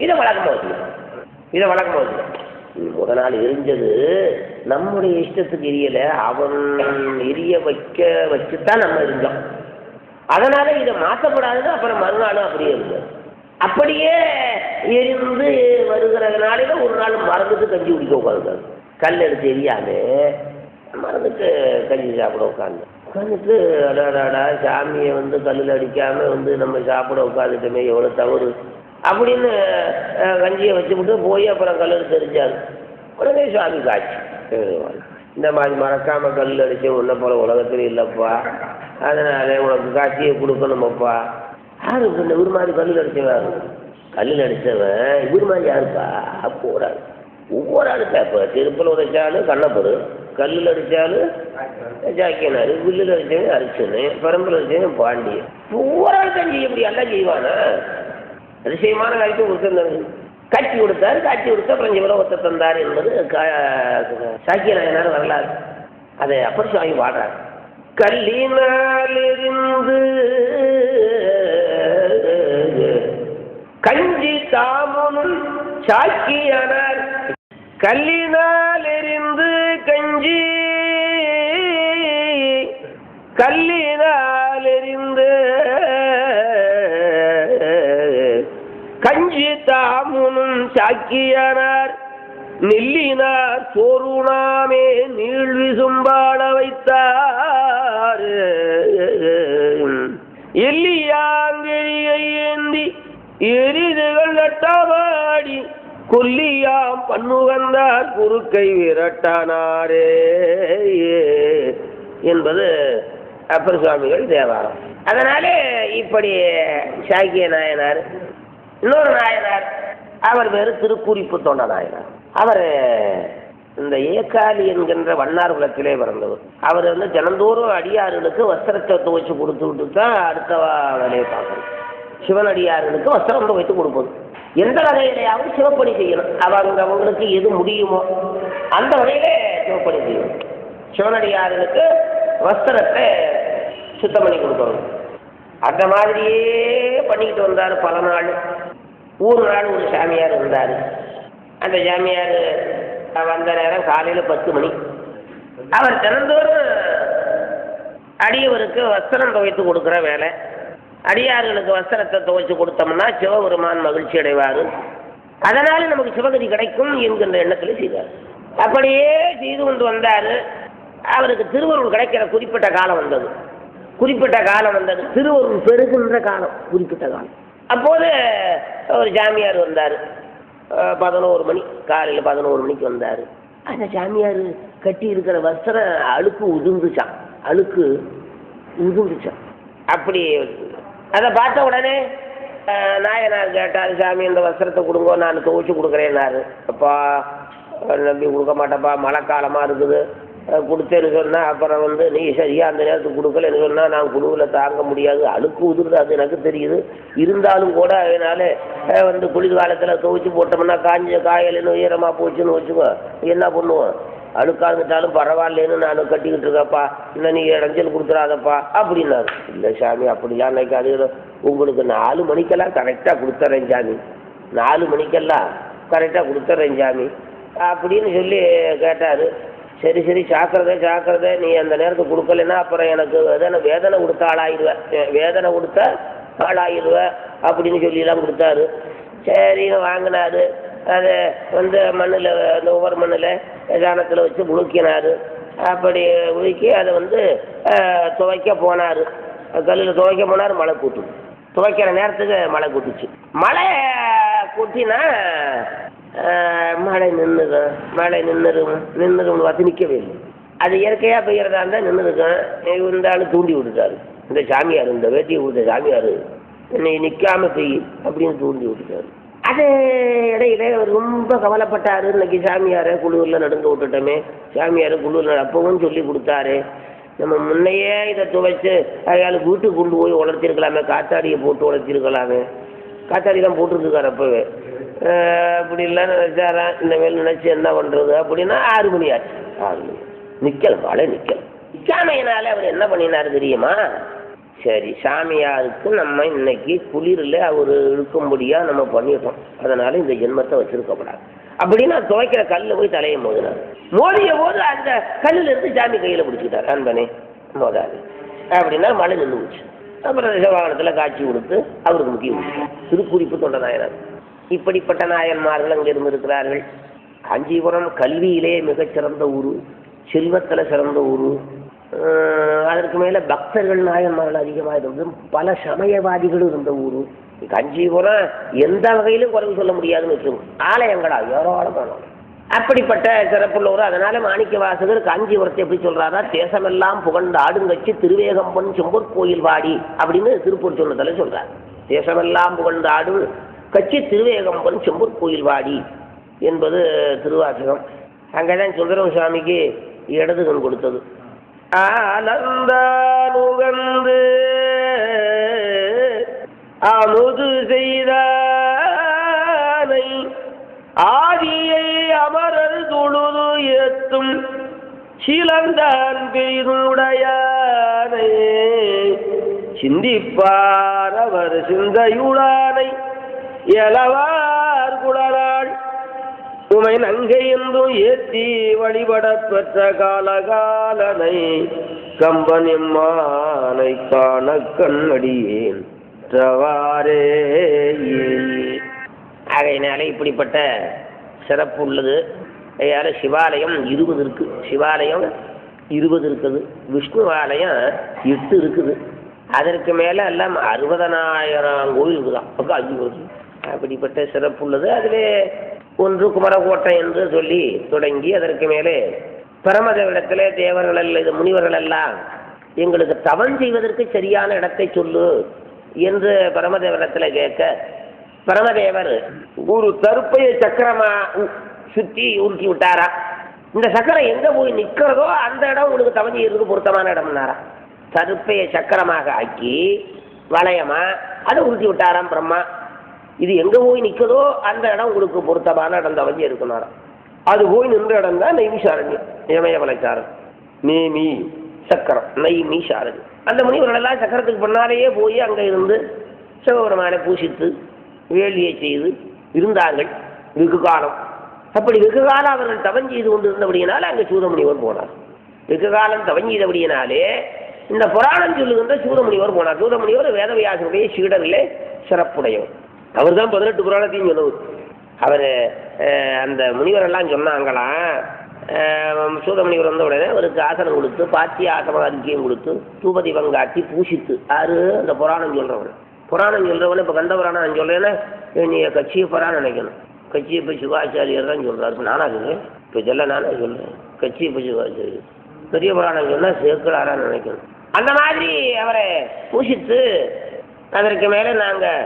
இதை வழக்கமாக வச்சுக்கலாம். முதல் நாள் எரிஞ்சது நம்முடைய இஷ்டத்துக்கு எரியல, அவன் எரிய வச்சுதான் நம்ம எரிஞ்சோம். அதனால இதை மாற்றப்படாதுன்னு அப்புறம் மறுநாளும் அப்படியே இருந்தார். அப்படியே எரிந்து வருகிறதுனால ஒரு நாள் மறந்துட்டு கஞ்சி குடிக்க உட்காந்துருக்காரு. கல் எடுத்து எரியாம மறந்துட்டு கஞ்சி சாப்பிட உட்காந்துட்டு அடாடாடா சாமியை வந்து கல்லில் அடிக்காம வந்து நம்ம சாப்பிட உட்காந்துட்டோமே எவ்வளோ தவறு அப்படின்னு கஞ்சியை வச்சுக்கிட்டு போய் அப்புறம் கல் எடுத்து எரிஞ்சாரு. உடனே சுவாமி காட்சி, இந்த மாதிரி மறக்காம கல் அடிச்சு ஒன்றை போல உலகத்தில் இல்லைப்பா, அதனால உனக்கு காட்சியை கொடுக்கணுமப்பா. யாரு இவர் மாதிரி கல்லில் அடிச்சவன்? கல்லில் அடித்தவன் இவர் மாதிரி யாருப்பா? போராடு ஒவ்வொரு ஆளுக்கா. இப்போ திருப்பல் உதைச்சாலும் கண்ணப்பரு, கல்லில் அடித்தாலும் ஜாக்கியனார், வில்லில் அடித்தவன் அரிச்சனு, பரம்பில் அடித்தவன் பாண்டியன். ஒவ்வொரு ஆளுக்கும் செய்ய முடியும், எல்லாம் செய்வானா? அதிசயமான காரியத்தை கொடுத்துருந்தாங்க. காட்சி கொடுத்தாரு. காட்சி கொடுத்தா பஞ்சபுரம் ஒத்த தந்தார் என்பது சாக்கிய நாயனார் வரலாறு. அதை அப்படி சுவாமி பாடுறார். கல்லினாலிருந்து கஞ்சி தாமுனும் சாக்கியனார், கல்லினால் எரிந்து கஞ்சி, கல்லினால் எரிந்து கஞ்சி தாமுனும் சாக்கியனார், நெல்லினார் சோறுணாமே நீள் விசும்பாட வைத்தார். எல்லியாங்கெழியை ஏந்தி எரிதுகள் நட்டமாடி கொல்லியாம் பன்முகந்தார் குறுக்கை விரட்டானாரே என்பது அப்பர் சுவாமிகள் தேவாரம். அதனாலே இப்படி சாக்கிய நாயனார். இன்னொரு நாயனார், அவர் வேறு திருக்குறிப்பு தொண்ட நாயனார். அவர் இந்த ஏக்காலி என்கின்ற வண்ணார் குலத்திலே பிறந்தவர். அவர் வந்து தினந்தோறும் அடியார்களுக்கு வஸ்திரத்தை துவைச்சு கொடுத்துக்கிட்டு தான் அடுத்த வேலையை பார்க்கணும். சிவனடியார்களுக்கு வஸ்திரம் துவைத்து கொடுப்பது. எந்த வகையிலையாவது சிவப்பணி செய்யணும். அவங்களுக்கு எது முடியுமோ அந்த வகையிலே சிவப்பணி செய்யணும். சிவனடியார்களுக்கு வஸ்திரத்தை சுத்தம் பண்ணி கொடுக்கணும். அந்த மாதிரியே பண்ணிக்கிட்டு வந்தார் பல நாள். ஒரு நாள் ஒரு சாமியார் இருந்தார். அந்த சாமியார் வந்த நேரம் காலையில் 10 மணி. அவர் தினந்தோறும் அடியவருக்கு வஸ்திரம் துவைத்து கொடுக்குற வேலை. அடியார்களுக்கு வஸ்திரத்தை துவைச்சு கொடுத்தோம்னா சிவபெருமான் மகிழ்ச்சி அடைவார், அதனால நமக்கு சிவகதி கிடைக்கும் என்கின்ற எண்ணத்தில் செய்தார். அப்படியே செய்து கொண்டு வந்தார். அவருக்கு திருவருள் கிடைக்கிற குறிப்பிட்ட காலம் வந்தது. திருவருள் பெருகின்ற காலம், குறிப்பிட்ட காலம். அப்போது ஒரு சாமியார் வந்தார். 11 மணி, காலையில் 11 மணிக்கு வந்தார். அந்த சாமியார் கட்டி இருக்கிற வஸ்திரம் அழுக்கு உதிர்ந்துச்சான். அப்படி அதை பார்த்த உடனே நாயனார் கேட்டார், சாமி இந்த வஸ்திரத்தை கொடுங்க, நான் துவைச்சு கொடுக்குறேன்னாரு. அப்பா நம்பி கொடுக்க மாட்டேப்பா, மழை காலமாக இருக்குது, கொடுத்தேன்னு சொன்னால் அப்புறம் வந்து நீ சரியாக அந்த நேரத்துக்கு கொடுக்கலன்னு சொன்னால் நான் குழுவில் தாங்க முடியாது, அழுக்கு உதிர்ந்து அது எனக்கு தெரியுது. இருந்தாலும் கூட அதனால வந்து குளிர்காலத்தில் துவைச்சி போட்டோம்னா காஞ்ச காயலன்னு உயரமாக போச்சுன்னு வச்சுக்கோ, என்ன பண்ணுவோம்? அழுக்காந்துட்டாலும் பரவாயில்லேன்னு நான் கட்டிக்கிட்டு இருக்கப்பா, இன்னும் நீ இடைஞ்சல் கொடுத்துடாதப்பா அப்படின்னாரு. இல்லை சாமி அப்படிலாம் நினைக்காது, உங்களுக்கு 4 மணிக்கெல்லாம் கரெக்டாக கொடுத்துட்றேன் சாமி, 4 மணிக்கெல்லாம் கரெக்டாக கொடுத்துட்றேன் சாமி அப்படின்னு சொல்லி கேட்டார். சரி சரி ஜாக்கிரதை, நீ அந்த நேரத்துக்கு கொடுக்கலன்னா அப்புறம் எனக்கு வேதனை கொடுத்த ஆளாயிடுவேன், வேதனை கொடுத்த ஆளாயிடுவேன் அப்படின்னு சொல்லிலாம் கொடுத்தாரு. சரின்னு வாங்கினாரு. அதை வந்து மண்ணில், அந்த ஒவ்வொரு மண்ணில் சாணத்தில் வச்சு முழுக்கினார். அப்படி முழுக்கி அதை வந்து துவைக்க போனார். கல்லில் துவைக்க போனார். மழை கூட்டுது. துவைக்கிற நேரத்துக்கு மழை கூட்டுச்சு. மழை கூட்டினா மழை நின்றுடும் பார்த்து நிற்கவே இல்லை. அது இயற்கையாக பெய்யறதா இருந்தால் நின்றுருக்கேன். இந்த ஆள் தூண்டி விட்டுட்டாரு. இந்த சாமியார், இந்த வேட்டியை கொடுத்த சாமியார், இன்னை நிற்காம பெய்யு அப்படின்னு தூண்டி விட்டுட்டாரு. அது இடையில ரொம்ப கவலைப்பட்டாரு. இன்னைக்கு சாமியாரை குழுவில் நடுங்க விட்டுட்டோமே, சாமியார் குழுவில் அப்பவும் சொல்லி கொடுத்தாரு, நம்ம முன்னையே இதை துவைச்சு அயாள் வீட்டுக்கு கொண்டு போய் உழைச்சிருக்கலாமே, காத்தாடியை போட்டு உழைச்சிருக்கலாமே, காத்தாடி தான் போட்டுருக்காரு அப்பவே. அப்படி இல்லை நினைச்சாரான். இந்த மேல் நினைச்சு என்ன பண்றது அப்படின்னா 6 மணி ஆச்சு. 6 மணி நிக்கல, மழை நிக்காமையினால அவர் என்ன பண்ணினாரு தெரியுமா? சரி, சாமியாருக்கு நம்ம இன்னைக்கு குளிரில் அவர் இருக்கும்படியா நம்ம பண்ணிட்டோம், அதனால இந்த ஜென்மத்தை வச்சிருக்கப்படாது அப்படின்னு துவைக்கிற கல்லில் போய் தலையை மோதினார். மோதிய போது அந்த கல்லில் இருந்து சாமி கையில் பிடிச்சிக்கிட்டார். அன்பனே மோதாது அப்படின்னா மழை நின்று போச்சு. அப்புறம் வாகனத்தில் காட்சி கொடுத்து அவருக்கு முக்கியம் திருக்குறிப்பு தொண்ட நாயனார். இப்படிப்பட்ட நாயன்மார்கள் அங்கே இருந்திருக்கிறார்கள். காஞ்சிபுரம் கல்வியிலே மிகச்சிறந்த ஊர், செல்வத்தில் சிறந்த ஊர். அதற்கு மேலே பக்தர்கள் நாயன்மார்கள் அதிகமாக இருந்தது, பல சமயவாதிகளும் இருந்த ஊர். காஞ்சிபுரம் எந்த வகையிலும் குறைவு சொல்ல முடியாதுன்னு வச்சுக்கோங்க, ஆலயங்களா ஏராளமான. அப்படிப்பட்ட சிறப்புள்ள ஊர். அதனால மாணிக்க வாசகர் காஞ்சிபுரத்தை எப்படி சொல்றாரா, தேசமெல்லாம் புகழ்ந்து ஆடுங்கட்சி திருவேகம்பன் செம்பொற் கோயில் வாடி அப்படின்னு திருப்பூர் சொன்னதில் சொல்றார். தேசமெல்லாம் புகழ்ந்து ஆடு கட்சி திருவேகம்பன் செம்பொற் கோயில் வாடி என்பது திருவாசகம். அங்கேதான் சுந்தரம் சுவாமிக்கு இடதுகன் கொடுத்தது. ஆனந்தானுகந்து அமுது செய்தானை ஆதியை அமரர் தொழுது ஏத்தும் சிலந்தான் பெய்துடையானை சிந்திப்பார் அவர் சிந்தையுடானை எலவார் குடலாள் உமை நங்கை என்றும் ஏற்றி வழிபட பெற்ற காலகாலனை கம்பன் எம்மானை காண கண்ணடியேன் தவாரே. ஆகையினால இப்படிப்பட்ட சிறப்பு உள்ளது. யார சிவாலயம் 20 இருக்கு. சிவாலயம் 20 இருக்குது. விஷ்ணுவாலயம் 8 இருக்குது. அதற்கு மேலே எல்லாம் 60,000 கோயில் இருக்குதான். பக்கம் 5 கோயில். அப்படிப்பட்ட சிறப்பு உள்ளது. அதிலே ஒன்று குமரகோட்டை என்று சொல்லி தொடங்கி அதற்கு மேலே பரமதேவரிடத்தில் தேவர்கள், இது முனிவர்கள் எல்லாம் எங்களுக்கு தவம் செய்வதற்கு சரியான இடத்தை சொல்லு என்று பரமதேவரிடத்தில் கேட்க, பரமதேவர் ஒரு தருப்பையை சக்கரமா சுற்றி உருட்டி விட்டாரா. இந்த சக்கரம் எங்க போய் நிற்கிறதோ அந்த இடம் உங்களுக்கு தவம் செய்யறதுக்கு பொருத்தமான இடம்னாரா. தருப்பையை சக்கரமாக ஆக்கி வளையமா அதை உருட்டி விட்டாராம் பிரம்மா. இது எங்க போய் நிற்கதோ அந்த இடம் உங்களுக்கு பொருத்தமான இடம் தவஞ்சி இருக்கணும். அது போய் நின்ற இடம் தான் நெய்மிஷாரண்யம், இமயமலைச்சாரன், நேமி சக்கரம், நெய்மிஷாரண்யம். அந்த முனிவர்களெல்லாம் சக்கரத்துக்கு பின்னாலேயே போய் அங்கே இருந்து சிவபெருமானை பூசித்து வேள்வியை செய்து இருந்தார்கள் வெகு காலம். அப்படி வெகு காலம் அவர்கள் தவம் செய்து கொண்டு இருந்தபடியினால அங்கே சூதமுனிவர் போனார். வெகு காலம் தவம் செய்தபடியினாலே இந்த புராணம் சொல்லுகின்ற சூதமுனிவர் போனார். சூதமுனிவர் வேதவியாசனுடைய சீடர்களே சிறப்புடையவர். அவர் தான் 18 புராணத்தையும் சொன்னவர். அவர் அந்த முனிவரெல்லாம் சொன்னாங்களாம். சூதமுனிவர் வந்த உடனே அவருக்கு ஆசனம் கொடுத்து, பாத்திய ஆசன அறிக்கையும் கொடுத்து, தூபதி பங்காட்டி பூசித்து, யாரு அந்த புராணம் சொல்றவன். புராணம் சொல்றவன இப்போ கந்த புராணம் நான் சொல்றேன்னா நீ கட்சியை புராணம் நினைக்கணும். கட்சியை இப்போ சிவாச்சாரியர் தான் சொல்றாரு. நானா சொல்றேன், இப்போ சொல்ல நானே சொல்றேன். கட்சியை இப்போ சிவாச்சாரியர், பெரிய புராணம் சொன்னால் சேர்க்கலாரான்னு நினைக்கணும். அந்த மாதிரி அவரை பூசித்து அதற்கு மேலே நாங்கள்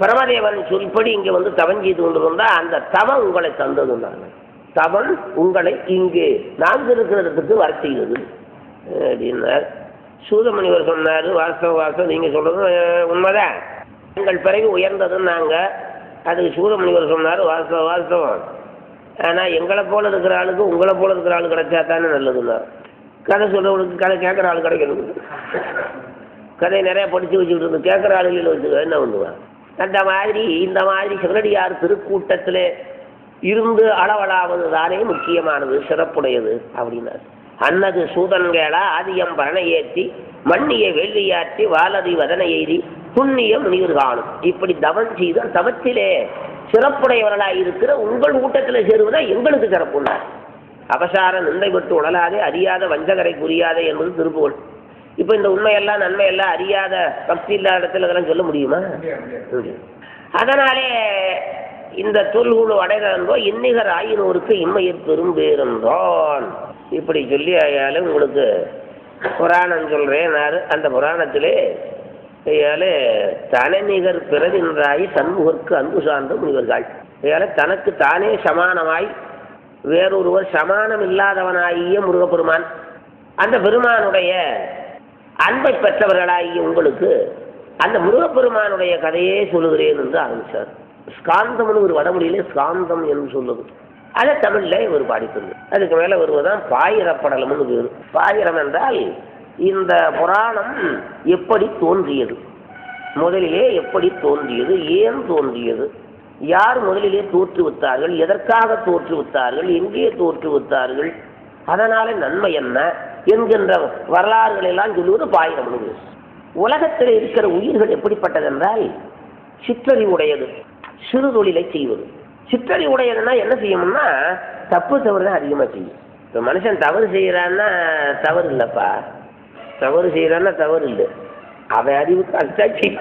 பரமதேவன் சொல்படி இங்கே வந்து தவம் செய்து கொண்டு வந்தால் அந்த தவம் உங்களை தந்ததுன்னாங்க. தவன் உங்களை இங்கே நாங்கள் இருக்கிற இடத்துக்கு வர செய்வது அப்படின்னார். சூதமுனிவர் சொன்னார், வாஸ்தவம் நீங்கள் சொல்கிறது உண்மைதான், எங்கள் பிறகு உயர்ந்ததுன்னு நாங்கள். அதுக்கு சூதமுனிவர் சொன்னார், வாஸ்தவம், ஆனால் எங்களை போல இருக்கிற ஆளுக்கு உங்களை போல இருக்கிற ஆள் கிடைச்சா தானே நல்லதுன்னா. கதை சொல்கிறவனுக்கு கதை கேட்குற ஆள் கிடைக்கணும். கதையை நிறையா படித்து வச்சுக்கிட்டு இருந்து கேட்குற ஆளுகளில் வச்சுக்க என்ன பண்ணுவான். அந்த மாதிரி இந்த மாதிரி சிவனடியார் திருக்கூட்டத்தில் இருந்து அளவலாவது தானே முக்கியமானது, சிறப்புடையது அப்படின்னார். அன்னது சூதன்கேளா ஆதியம் பரணை ஏற்றி மண்ணிய வெள்ளியாற்றி வாலதி வதனை எய்தி புண்ணிய முனிவர் காணும். இப்படி தவம் செய்த தவத்திலே சிறப்புடையவர்களாக இருக்கிற உங்கள் கூட்டத்தில் சேருவதா எங்களுக்கு சிறப்புண்டார். அபசார நிந்தை விட்டு உடலாதே அறியாத வஞ்சகரை புரியாதே என்பது திருப்புகழ். இப்போ இந்த உண்மையெல்லாம் நன்மையெல்லாம் அறியாத பக்தி இல்லாத இடத்துல அதெல்லாம் சொல்ல முடியுமா? அதனாலே இந்த தொல்குழு அடைந்தோ இன்னிகர் ஆயினோருக்கு இம்மையில் பெரும் பேருந்தான். இப்படி சொல்லி ஆயாலும் உங்களுக்கு புராணம் சொல்கிறேன். அந்த புராணத்திலே ஐயால தனநிகர் பிறவின்றாய் தன்முகற்கு அன்பு சார்ந்த முனிவர்கள். ஐயால தனக்கு தானே சமானமாய் வேறொருவர் சமானம் இல்லாதவனாகிய முருகப்பெருமான், அந்த பெருமானுடைய அன்பை பெற்றவர்களாகிய உங்களுக்கு அந்த முருகப்பெருமானுடைய கதையே சொல்லுகிறேன் என்று ஆரம்பித்தார். ஸ்காந்தம்னு ஒரு வடமொழியிலே ஸ்காந்தம் என்று சொல்லுது, அதை தமிழில் ஒரு பாடித்தது. அதுக்கு மேலே வருவதுதான் பாயிரப்படலம்னு பேர். பாயிரம் என்றால் இந்த புராணம் எப்படி தோன்றியது, முதலிலே எப்படி தோன்றியது, ஏன் தோன்றியது, யார் முதலிலே தோற்றுவித்தார்கள், எதற்காக தோற்றுவித்தார்கள், எங்கே தோற்றுவித்தார்கள், அதனால நன்மை என்ன என்கின்ற வரலாறுகள் எல்லாம் சொல்லுவது பாயிரம். உலகத்தில் இருக்கிற உயிர்கள் எப்படிப்பட்டது என்றால் சிற்றறிவுடையது, சிறு தொழிலை செய்வது. சிற்றறிவுடையதுன்னா என்ன செய்யணும்னா தப்பு தவறு தான் அதிகமாக செய்யும். இப்போ மனுஷன் தவறு செய்கிறான்னா தவறு இல்லைப்பா, தவறு செய்கிறான்னா தவறு இல்லை, அவன் அறிவுக்கு அதுதான் செய்ய.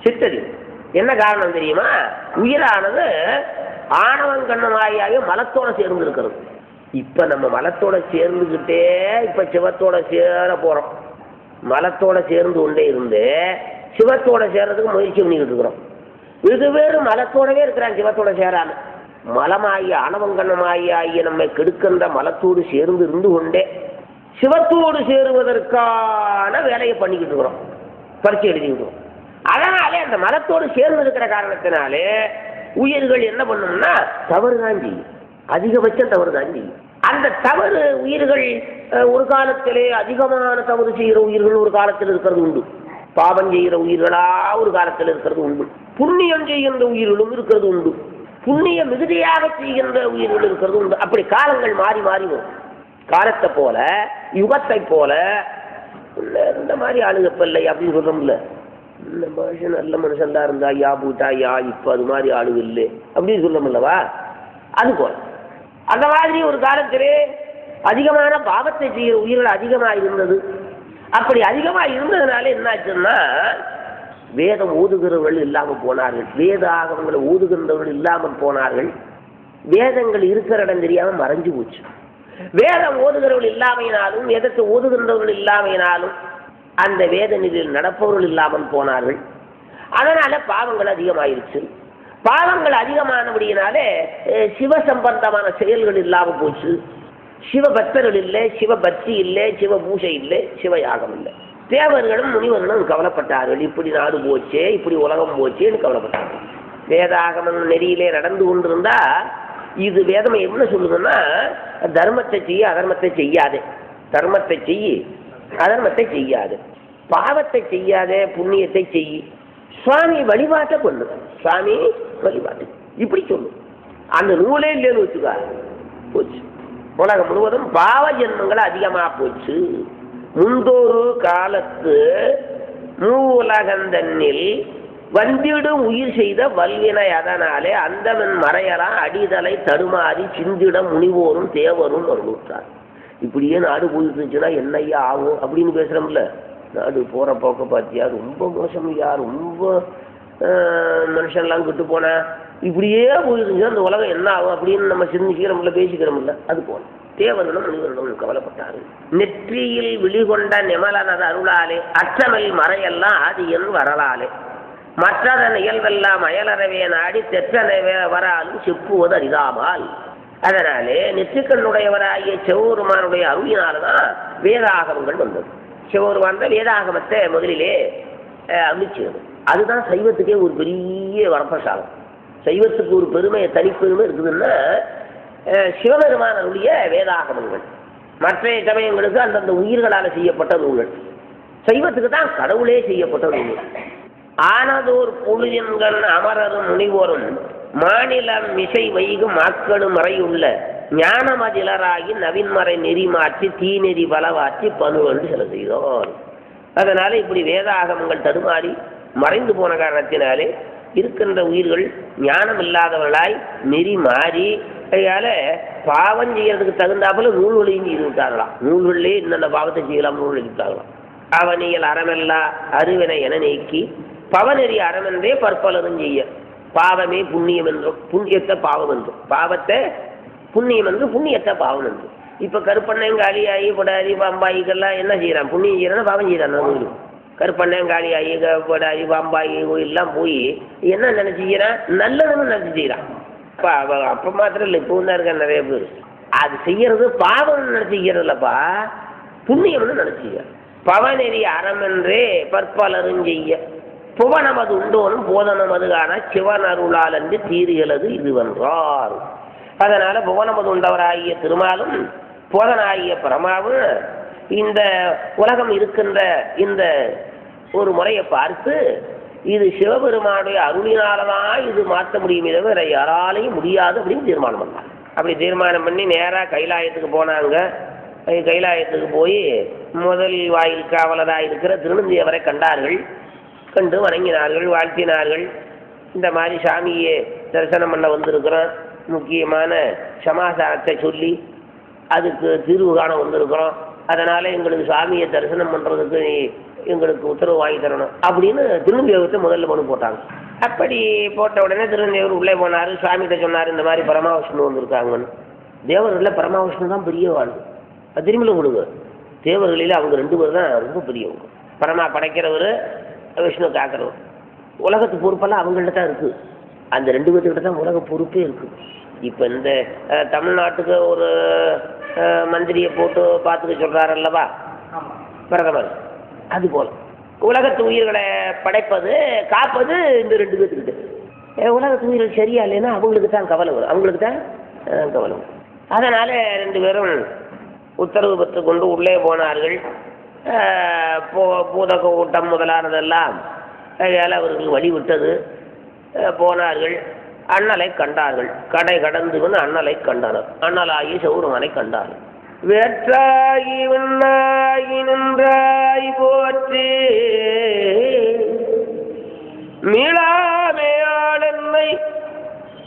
சிற்றறிவு என்ன காரணம் தெரியுமா? உயிரானது ஆணவன் கண்ணமாகியாக மலத்தோட சேர்ந்து இருக்கிறது. இப்போ நம்ம மலத்தோட சேர்ந்துக்கிட்டே இப்போ சிவத்தோட சேர போகிறோம். மலத்தோட சேர்ந்து கொண்டே இருந்து சிவத்தோட சேர்றதுக்கு முயற்சி பண்ணிக்கிட்டு இருக்கிறோம். இது வேறு மலத்தோடவே இருக்கிறான், சிவத்தோட சேராது. மலமாகிய ஆணவங்கண்ணமாகிய நம்மை கெடுக்கின்ற மலத்தோடு சேர்ந்து இருந்து கொண்டே சிவத்தோடு சேருவதற்கான வேலையை பண்ணிக்கிட்டு இருக்கிறோம், பரிசு எழுதிக்கிட்டோம். அதனாலே அந்த மலத்தோடு சேர்ந்து இருக்கிற காரணத்தினாலே உயிர்கள் என்ன பண்ணும்னா தவறு தான் செய்யும், அதிகபட்சம் தவறு தான் செய்யும். அந்த தவறு உயிர்கள் ஒரு காலத்திலே அதிகமான தவறு செய்கிற உயிர்கள் ஒரு காலத்தில் இருக்கிறது உண்டு, பாவம் செய்கிற உயிர்களா ஒரு காலத்தில் இருக்கிறது உண்டு, புண்ணியம் செய்கின்ற உயிர்களும் இருக்கிறது உண்டு, புண்ணிய மிகுதியாக செய்கின்ற உயிர்கள் இருக்கிறது உண்டு. அப்படி காலங்கள் மாறி மாறி வரும். காலத்தை போல யுகத்தை போல இந்த மாதிரி ஆளுங்க பிள்ளை அப்படின்னு சொல்றோம்ல, இந்த மனுஷன் நல்ல மனுஷன் தான் இருந்தா யா பூட்டா யா இப்போ அது மாதிரி ஆளு இல்லை அப்படின்னு சொல்றோம்லவா, அது போல அந்த மாதிரி ஒரு காலத்திலே அதிகமான பாவத்தை செய்கிற உயிர்கள் அதிகமாக இருந்தது. அப்படி அதிகமாக இருந்ததுனால என்னாச்சுன்னா வேதம் ஓதுகிறவர்கள் இல்லாமல் போனார்கள், வேத ஆகவங்களை ஓதுகின்றவர்கள் இல்லாமல் போனார்கள், வேதங்கள் இருக்கிற இடம் தெரியாமல் மறைஞ்சு போச்சு. வேதம் ஓதுகிறவர்கள் இல்லாமையினாலும் வேதத்தை ஓதுகின்றவர்கள் இல்லாமையினாலும் அந்த வேத நிலையில் நடப்பவர்கள் இல்லாமல் போனார்கள். அதனால பாவங்கள் அதிகமாயிருச்சு. பாவங்கள் அதிகமானபடியினாலே சிவ சம்பந்தமான செயல்கள் இல்லாமல் போச்சு. சிவபக்தர்கள் இல்லை, சிவபக்தி இல்லை, சிவ பூஜை இல்லை, சிவயாகம் இல்லை. தேவர்களும் முனிவர்களும் கவலைப்பட்டார்கள், இப்படி நாடு போச்சே, இப்படி உலகம் போச்சேன்னு கவலைப்பட்டார்கள். வேதாகமன் நெறியிலே நடந்து கொண்டிருந்தா இது வேதம் என்ன சொல்லுதுன்னா தர்மத்தை செய்ய அதர்மத்தை செய்யாதே, தர்மத்தை செய்ய அதர்மத்தை செய்யாது, பாவத்தை செய்யாதே புண்ணியத்தை செய்ய, சுவாமி வழிபாட்டை கொண்டு சுவாமி வழிபாட்டு இப்படி சொல்லு. அந்த நூலே இல்லைன்னு வச்சுக்கா போச்சு. உலகம் முழுவதும் பாவ ஜென்மங்கள் அதிகமாக போச்சு. முந்தொரு காலத்து மூலகந்தன்னில் வந்திடும் உயிர் செய்த வல்வினை அதனாலே அந்தவன் மறையலாம் அடிதலை தடுமாறி சிந்திடம் முனிவோரும் தேவரும் அருள்விட்டார். இப்படியே நாடு போயிட்டு இருந்துச்சுன்னா என்னையா ஆகும் அப்படின்னு பேசுகிறோம்ல. நாடு போகிற போக்க பார்த்தியா ரொம்ப மோசம் ஐயா, ரொம்ப மனுஷன்லாம் கெட்டு போனா இப்படியே போயிருந்துச்சுன்னா அந்த உலகம் என்ன ஆகும் அப்படின்னு நம்ம சிந்திக்கிறோம்ல, பேசிக்கிறோம்ல. அது போல தேவர்களும் முனிவர்களும் கவலைப்பட்டாரு. நெற்றியில் விழிகொண்ட நிமலனது அருளாலே அற்றமில் மறையெல்லாம் ஆதியன் வரலாலே மற்றதன் இயல்பெல்லாம் அயலறவே நாடி தெற்றனவே வராலும் செப்புவது அரிதாமால். அதனாலே நெற்றிக்கண்ணுடையவராகிய சிவபெருமானுடைய அருளினால்தான் வேதாகமங்கள் வந்தது. சிவபெருமான் தான் வேதாகமத்தை முதலிலே அமைச்சது. அதுதான் சைவத்துக்கே ஒரு பெரிய வரப்பிரசாதம். சைவத்துக்கு ஒரு பெருமை, தனிப்பெருமை இருக்குதுன்னா சிவபெருமான் அருளிய வேதாகமங்கள். மற்ற சமயங்களுக்கு அந்தந்த உயிர்களால் செய்யப்பட்ட நூல்கள். சைவத்துக்கு தான் கடவுளே செய்யப்பட்ட நூல்கள். ஆனதோர் பொழுதின்கள் அமரரும் முனிவோரும் மாநிலம் மிசை வைகும் மாக்களும் மறையுள்ள ஞானமதிலராகி நவீன்மறை நெறி மாற்றி தீநெறி பலவாற்றி பணுவென்று சில செய்தோம். அதனால இப்படி வேதாகமங்கள் தடுமாறி மறைந்து போன காரணத்தினாலே இருக்கின்ற உயிர்கள் ஞானம் இல்லாதவர்களாய் நெறி மாறி கையால பாவம் செய்யறதுக்கு தகுந்தாப்புல நூல்களையும் செய்து விட்டார்களாம். நூல்களிலே இன்னென்ன பாவத்தை செய்யலாம் நூல் எழுதிட்டாங்களாம். அவனியல் அறமெல்லா அருவினை என நீக்கி பவநெறி அறமென்றே பற்பலரும் செய்ய பாவமே புண்ணியம் என்றும் புண்ணியத்தை பாவம் என்றும் பாவத்தை புண்ணியம் என்றும் புண்ணியத்தை பாவம் என்றும். இப்போ கருப்பண்ணங்காளியாகி பொடாரி பாம்பாய்க்கெல்லாம் என்ன செய்யறான்? புண்ணியம் செய்யறான், பாவம் செய்யறான். கோயில் கருப்பண்ணங்காளியாகி பொடாரி பாம்பாயி கோயிலெலாம் போய் என்ன நினைச்சுக்கிறான்? நல்லதுன்னு நினைச்சு செய்யறான். அப்போ மாத்திரம் இல்லை, இப்போ தான் இருக்க நிறைய பேர் அது செய்யறது பாவம்னு நினைச்சுக்கிறதுலப்பா, புண்ணியம்னு நினைச்சுக்க. பவநெறி அறமென்றே பற்பலரும் செய்ய புவனமது உண்டோனும் போதனமது காண சிவன் அருளால் என்று தீர்கிறது இது வென்றார். அதனால புவனமது உண்டவராகிய திருமாலும் போதனாகிய பரமாவும் இந்த உலகம் இருக்கின்ற இந்த ஒரு முறையை பார்த்து இது சிவபெருமானுடைய அருளினால்தான் இது மாற்ற முடியுமே தவிர யாராலையும் முடியாது அப்படின்னு தீர்மானம் பண்ணாங்க. அப்படி தீர்மானம் பண்ணி நேராக கைலாயத்துக்கு போனாங்க. கைலாயத்துக்கு போய் முதல் வாயில் காவலராக இருக்கிற திருநந்தியவரை கண்டார்கள். கண்டு வணங்கினார்கள், வாழ்த்தினார்கள். இந்த மாதிரி சாமியை தரிசனம் பண்ண வந்திருக்கிறோம், முக்கியமான சமாசாரத்தை சொல்லி அதுக்கு தீர்வு காண வந்திருக்கிறோம், அதனால் எங்களுக்கு சாமியை தரிசனம் பண்ணுறதுக்கு எங்களுக்கு உத்தரவு வாங்கி தரணும் அப்படின்னு திருநந்தியவர்கிட்ட முதல்ல மனு போட்டாங்க. அப்படி போட்ட உடனே திருநந்தியவர் உள்ளே போனார். சாமிகிட்ட சொன்னார், இந்த மாதிரி பரமாவிஷ்ணு வந்திருக்காங்கன்னு. தேவர்களில் பரமாவிஷ்ணு தான் பெரிய வாழ்வு. அது திரும்பல கொடுங்க. தேவர்களில் அவங்க 2 பேர் தான் ரொம்ப பெரியவங்க. பரமா படைக்கிறவர், விஷ்ணு காக்கிறவர். உலகத்து பொறுப்பெல்லாம் அவங்கள்ட்ட தான் இருக்குது. அந்த 2 பேர்த்துக்கிட்ட தான் உலக பொறுப்பே இருக்குது. இப்போ இந்த தமிழ்நாட்டுக்கு ஒரு மந்திரியை போட்டு பார்த்துக்க சொல்கிறார் அல்லவா பிரதமர், அதுபோல் உலகத்து உயிர்களை படைப்பது காப்பது இந்த 2 பேர்த்துக்கிட்ட. உலகத்து உயிர்கள் சரியா இல்லைன்னா அவங்களுக்கு தான் கவலை வரும், அவங்களுக்கு தான் கவலை வரும். அதனால் 2 பேரும் உத்தரவு பெற்று கொண்டு உள்ளே போனார்கள். பூதக கூட்டம் முதலானதெல்லாம் கையால் அவர்கள் வழிவிட்டது. போனார்கள். அண்ணலை கண்டார்கள். கடை கடந்து வந்து அண்ணலை கண்டனர். அண்ணலாகி சௌரமனை கண்டார்கள். வேற்றாகி விண்ணாகி நின்றாய் போற்றி மீளாமையாளன்மை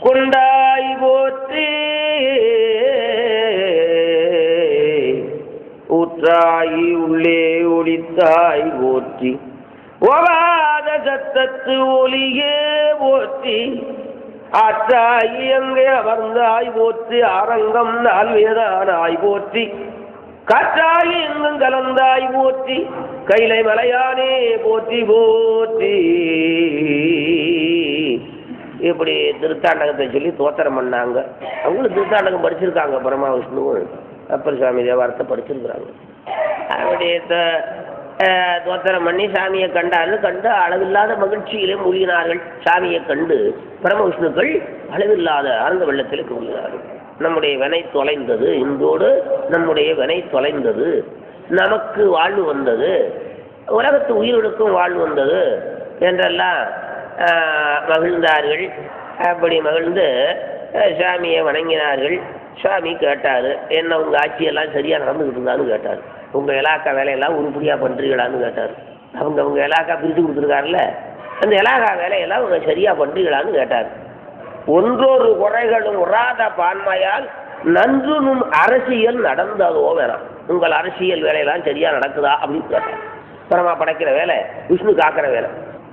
கொண்டாய் போற்றி ஊற்றாயி உள்ளே ஒளித்தாய் போற்றி ஓவாத சத்தத்து ஒளியே போற்றி ஆற்றாயி அங்கே அமர்ந்தாய் போற்றி ஆரங்கம் நால்வேதானாய் போற்றி காற்றாயி எங்கும் கலந்தாய் போற்றி கைலை மலையானே போற்றி போற்றி. இப்படி திருத்தாண்டகத்தை சொல்லி தோத்திரம் பண்ணாங்க. அவங்களும் திருத்தாண்டகம் படிச்சிருக்காங்க. பரமாவிஷ்ணுவும் அப்பர் சாமி தேவாரத்தை படிச்சிருக்கிறாங்க. அப்படி தோத்திரம் பண்ணி சாமியை கண்டார்கள். கண்டு அளவில்லாத மகிழ்ச்சியிலே மூழ்கினார்கள். சாமியை கண்டு பரமவிஷ்ணுக்கள் அளவில்லாத ஆனந்த வெள்ளத்தில் மூழ்கினார்கள். நம்முடைய வினை தொலைந்தது, இன்றோடு நம்முடைய வினை தொலைந்தது, நமக்கு வாழ்வு வந்தது, உலகத்து உயிர்களுக்கும் வாழ்வு வந்தது என்றெல்லாம் மகிழ்ந்தார்கள். அப்படி மகிழ்ந்து சாமியை வணங்கினார்கள். சாமி கேட்டார், என்ன உங்கள் ஆட்சியெல்லாம் சரியாக நடந்துக்கிட்டு இருந்தான்னு கேட்டார். உங்கள் இலாக்கா வேலையெல்லாம் உருப்படியாக பண்ணுறீங்களான்னு கேட்டார். அவங்க இலாக்கா பிரித்து கொடுத்துருக்காருல்ல, அந்த இலாக்கா வேலையெல்லாம் அவங்க சரியாக பண்ணுறீங்களான்னு கேட்டார். ஒன்றொரு குறைகளும் உராத பான்மையால் நன்றுனும் அரசியல் நடந்ததோ வேணாம். உங்கள் அரசியல் வேலையெல்லாம் சரியாக நடக்குதா அப்படின்னு கேட்டார். பரமா படைக்கிற வேலை, விஷ்ணு காக்கிற வேலை.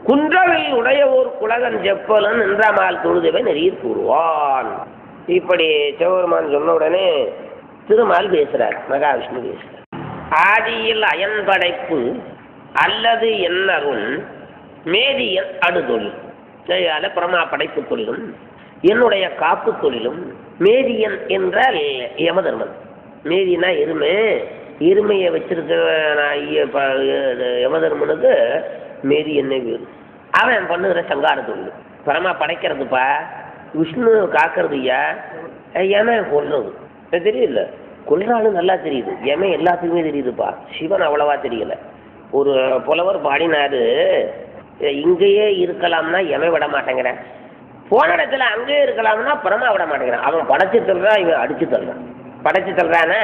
குன்றவில் உடைய ஒரு குலகன் செப்பலன் நின்றாமல் தொழுதவை நெறிய கூறுவான். இப்படி சிவபெருமான் சொன்ன உடனே திருமால் பேசுகிறார், மகாவிஷ்ணு பேசுகிறார். ஆதியில் அயன் படைப்பு அல்லது என்னருள் மேதியன் அடுதொழில். பரமா படைப்பு தொழிலும் என்னுடைய காப்பு தொழிலும். மேதியன் என்றால் யமதர்மன். மேதினா எருமையை வச்சிருக்க யமதர்மனுக்கு மேதியன்னே பேரு. அவன் பண்ணுகிற சங்கார தொழில். பரமா படைக்கிறதுப்பா, விஷ்ணு காக்கிறது. ஏன் கொல்றது தெரியல, கொல்றாலும் நல்லா தெரியுது. ஏமே எல்லாத்துக்குமே தெரியுதுப்பா, சிவன் அவ்வளவா தெரியல. ஒரு புலவர் பாடினாரு, இங்கேயே இருக்கலாம்னா எவன் விட மாட்டேங்கிறேன், போன இடத்துல அங்கேயே இருக்கலாம்னா பரமா விட மாட்டேங்கிறான். அவன் படைச்சு தள்ளுறான், இவன் அடிச்சு தள்ளுறான். படைச்சு தள்ளுறானே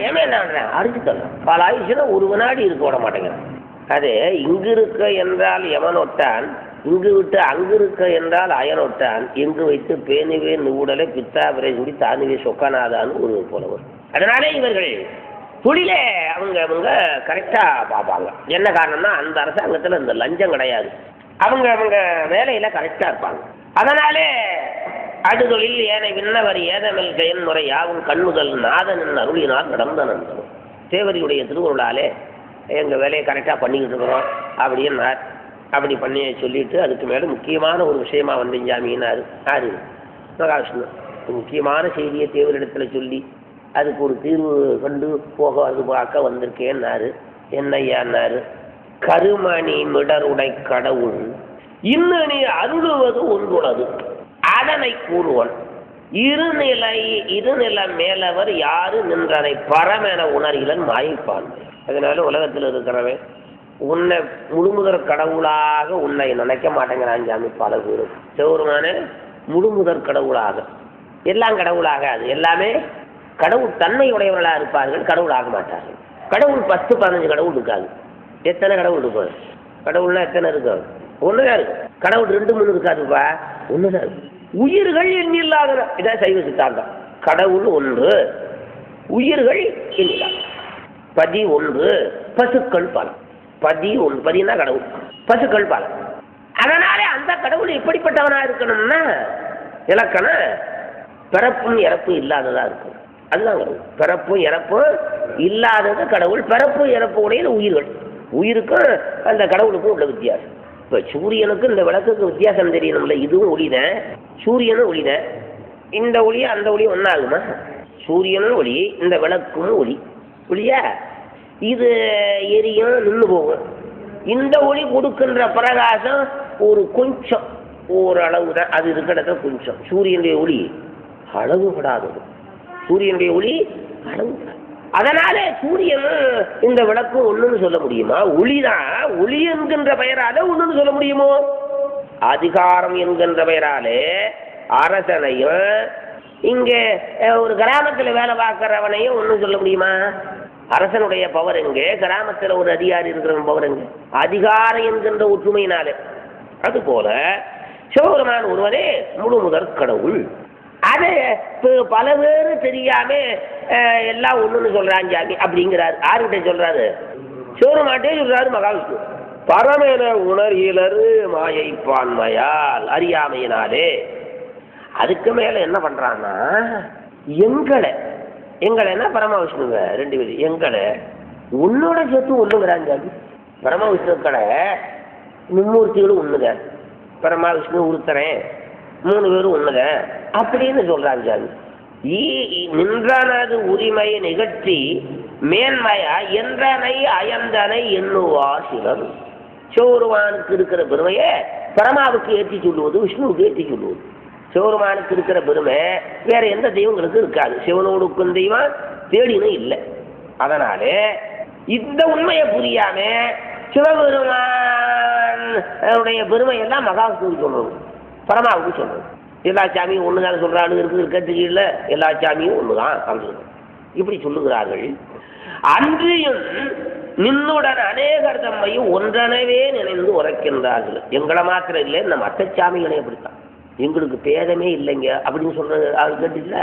ஏமே என்ன பண்றான், அடிச்சு தள்ளுறான். பல ஆயுஷனா ஒரு வினாடி இருக்க விட மாட்டேங்கிறான். அது இங்கு இருக்க என்றால் எவனொட்டான், இங்கு விட்டு அங்கு இருக்க என்றால் அயனொட்டான், எங்கு வைத்து பேணுவே நூடலை பித்தாபிரை சுடி தானுவே சொக்கநாதான்னு ஒரு புலவர். அதனாலே இவர்கள் தொழிலே அவங்க கரெக்டாக பார்ப்பாங்க. என்ன காரணம்னா அந்த அரசாங்கத்தில் இந்த லஞ்சம் கிடையாது. அவங்க வேலையில் கரெக்டாக இருப்பாங்க. அதனாலே அடுதொழில் ஏனை விண்ணவர் ஏதமில் செயன் முறை யாவும் கண்ணுதல் நாதனின் அருளினால் நடந்த நந்தனும். தேவரியுடைய திருவுருளாலே எங்கள் வேலையை கரெக்டாக பண்ணிக்கிட்டு இருக்கிறோம் அப்படின்னார். அப்படி பண்ணி சொல்லிட்டு அதுக்கு மேலே முக்கியமான ஒரு விஷயமா வந்தேஞ்சாமின்னாரு. யாரு? மகாவிஷ்ணு. முக்கியமான செய்தியை தேவரிடத்தில் சொல்லி அதுக்கு ஒரு தீர்வு கண்டு போக அது பார்க்க வந்திருக்கேன்னாரு. என்னையான்னாரு, கருமணி மிடருடை கடவுள் இன்னும் நீ அருளுவது ஒன்றுள்ளது அதனை கூறுவன் இருநில மேலவர் யாரு நின்றனை பரமென உணர்கிலன் மாய்ப்பான். அதனால உலகத்தில் இருக்கிறவன் உன்னை முழுமுதற் கடவுளாக உன்னை நினைக்க மாட்டேங்கிறான் சாமி. பல பேரும் சிவருமான முழுமுதற் கடவுளாக, எல்லாம் கடவுளாக, அது எல்லாமே கடவுள் தன்மை உடையவர்களாக இருப்பார்கள், கடவுளாக மாட்டார்கள். கடவுள் 10-15 கடவுள் இருக்காது. எத்தனை கடவுள் இருக்கும்? கடவுள்னா எத்தனை இருக்கும்? ஒண்ணுதான் இருக்கு. கடவுள் 2-3 இருக்காதுப்பா, ஒண்ணுதான் இருக்கு. உயிர்கள் எண்ணில்லாத, இதான் சைவ சித்தாந்தம். கடவுள் ஒன்று, உயிர்கள் எண்ணில்லாத. பதி ஒன்று, பசுக்கள் பலம். பதி ஒன்று, பதினா கடவுள், பசுக்கள் பலம். அதனாலே அந்த கடவுள் எப்படிப்பட்டவனா இருக்கணும்னா இலக்கணம் பிறப்பும் இறப்பும் இல்லாததா இருக்கும். அதுதான் கடவுள். பிறப்பும் இறப்பும் இல்லாதது கடவுள். பிறப்பு இறப்பு உடையது உயிர்கள். உயிருக்கும் அந்த கடவுளுக்கும் உள்ள வித்தியாசம். இப்போ சூரியனுக்கு இந்த விளக்குக்கு வித்தியாசம் தெரியணும்ல. இதுவும் ஒளிதான், சூரியனும் ஒளிதான். இந்த ஒளியும் அந்த ஒளியும் ஒன்றாகுமா? சூரியனும் ஒளி, இந்த விளக்கும் ஒளி. ஒளியா இது எரியும், நின்று போகும். இந்த ஒளி கொடுக்கின்ற பிரகாசம் ஒரு கொஞ்சம், ஓரளவு தான். அது இருக்கிறத கொஞ்சம். சூரியனுடைய ஒளி அளவுபடாதது. சூரியனுடைய ஒளி அளவுபடாது. அதனால சூரியனும் இந்த விளக்கும் ஒண்ணுன்னு சொல்ல முடியுமா? ஒளிதான். ஒளி என்கின்ற பெயரால ஒண்ணுன்னு சொல்ல முடியுமோ? அதிகாரம் என்கின்ற பெயராலே அரசனையும் இங்கே ஒரு கிராமத்தில் வேலை பார்க்கிறவனையும் ஒன்றும் சொல்ல முடியுமா? அரசனுடைய பவர் எங்கே, கிராமத்தில் ஒரு அதிகாரி இருக்கிறவன் பவர் எங்கே? அதிகாரம் என்கின்ற ஒற்றுமையினாலே. அதுபோல சிவபெருமான் ஒருவனே முழு முதற் கடவுள். அது பல பேர் தெரியாம எல்லாம் ஒண்ணுன்னு சொல்றான் ஜாமி அப்படிங்கிறாரு. யாருகிட்ட சொல்றாரு? சிவபெருமான்டே சொல்றாரு மகாவிஷ்ணு. பரமேன உணர்கிலரு மாயை பான்மையால், அறியாமையினாலே. அதுக்கு மேல என்ன பண்றான்னா எங்களை பரமவிஷ்ணுங்க 2 பேர் எங்களை உன்னோட சேர்த்து ஒண்ணுங்கிறான் ஜாமி. பரமவிஷ்ணுக்களை மும்மூர்த்திகளும் ஒண்ணுங்க. பரமவிஷ்ணு ஒருத்தரேன், 3 பேரும் ஒண்ணுங்க அப்படின்னு சொல்றாங்க ஜாமி. நின்றனது உரிமையை நிகழ்த்தி மேன்மையா என்றனை அயந்தனை எண்ணுவா சிலர். சிவபெருமானுக்கு இருக்கிற பெருமையை பரமாவுக்கு ஏற்றி சொல்லுவது, விஷ்ணுவுக்கு ஏற்றி சொல்லுவது. சிவபெருமானுக்கு இருக்கிற பெருமை வேற எந்த தெய்வங்களுக்கு இருக்காது. சிவனோடுக்கும் தெய்வம் தேடினும் இல்லை. அதனாலே இந்த உண்மையை புரியாம சிவபெருமானுடைய பெருமையெல்லாம் மகாவிஷ்ணுவுக்கு சொல்றது, பரமாவுக்கு சொல்றது. எல்லா சாமியும் ஒண்ணுதான் சொல்றாரு இருக்கிறதுல, எல்லா சாமியும் ஒண்ணுதான் அப்படின்னு இப்படி சொல்லுகிறார்கள். அன்றியும் நின்னுடன் அநேகர் தம்மையும் ஒன்றனவே நினைந்து உரைக்கின்றார்கள். எங்களை மாத்திரம் இல்லை, நம்ம அட்டச்சாமிகளே அப்படித்தான். எங்களுக்கு பேதமே இல்லைங்க அப்படின்னு சொல்றது ஆளு கேட்டுல,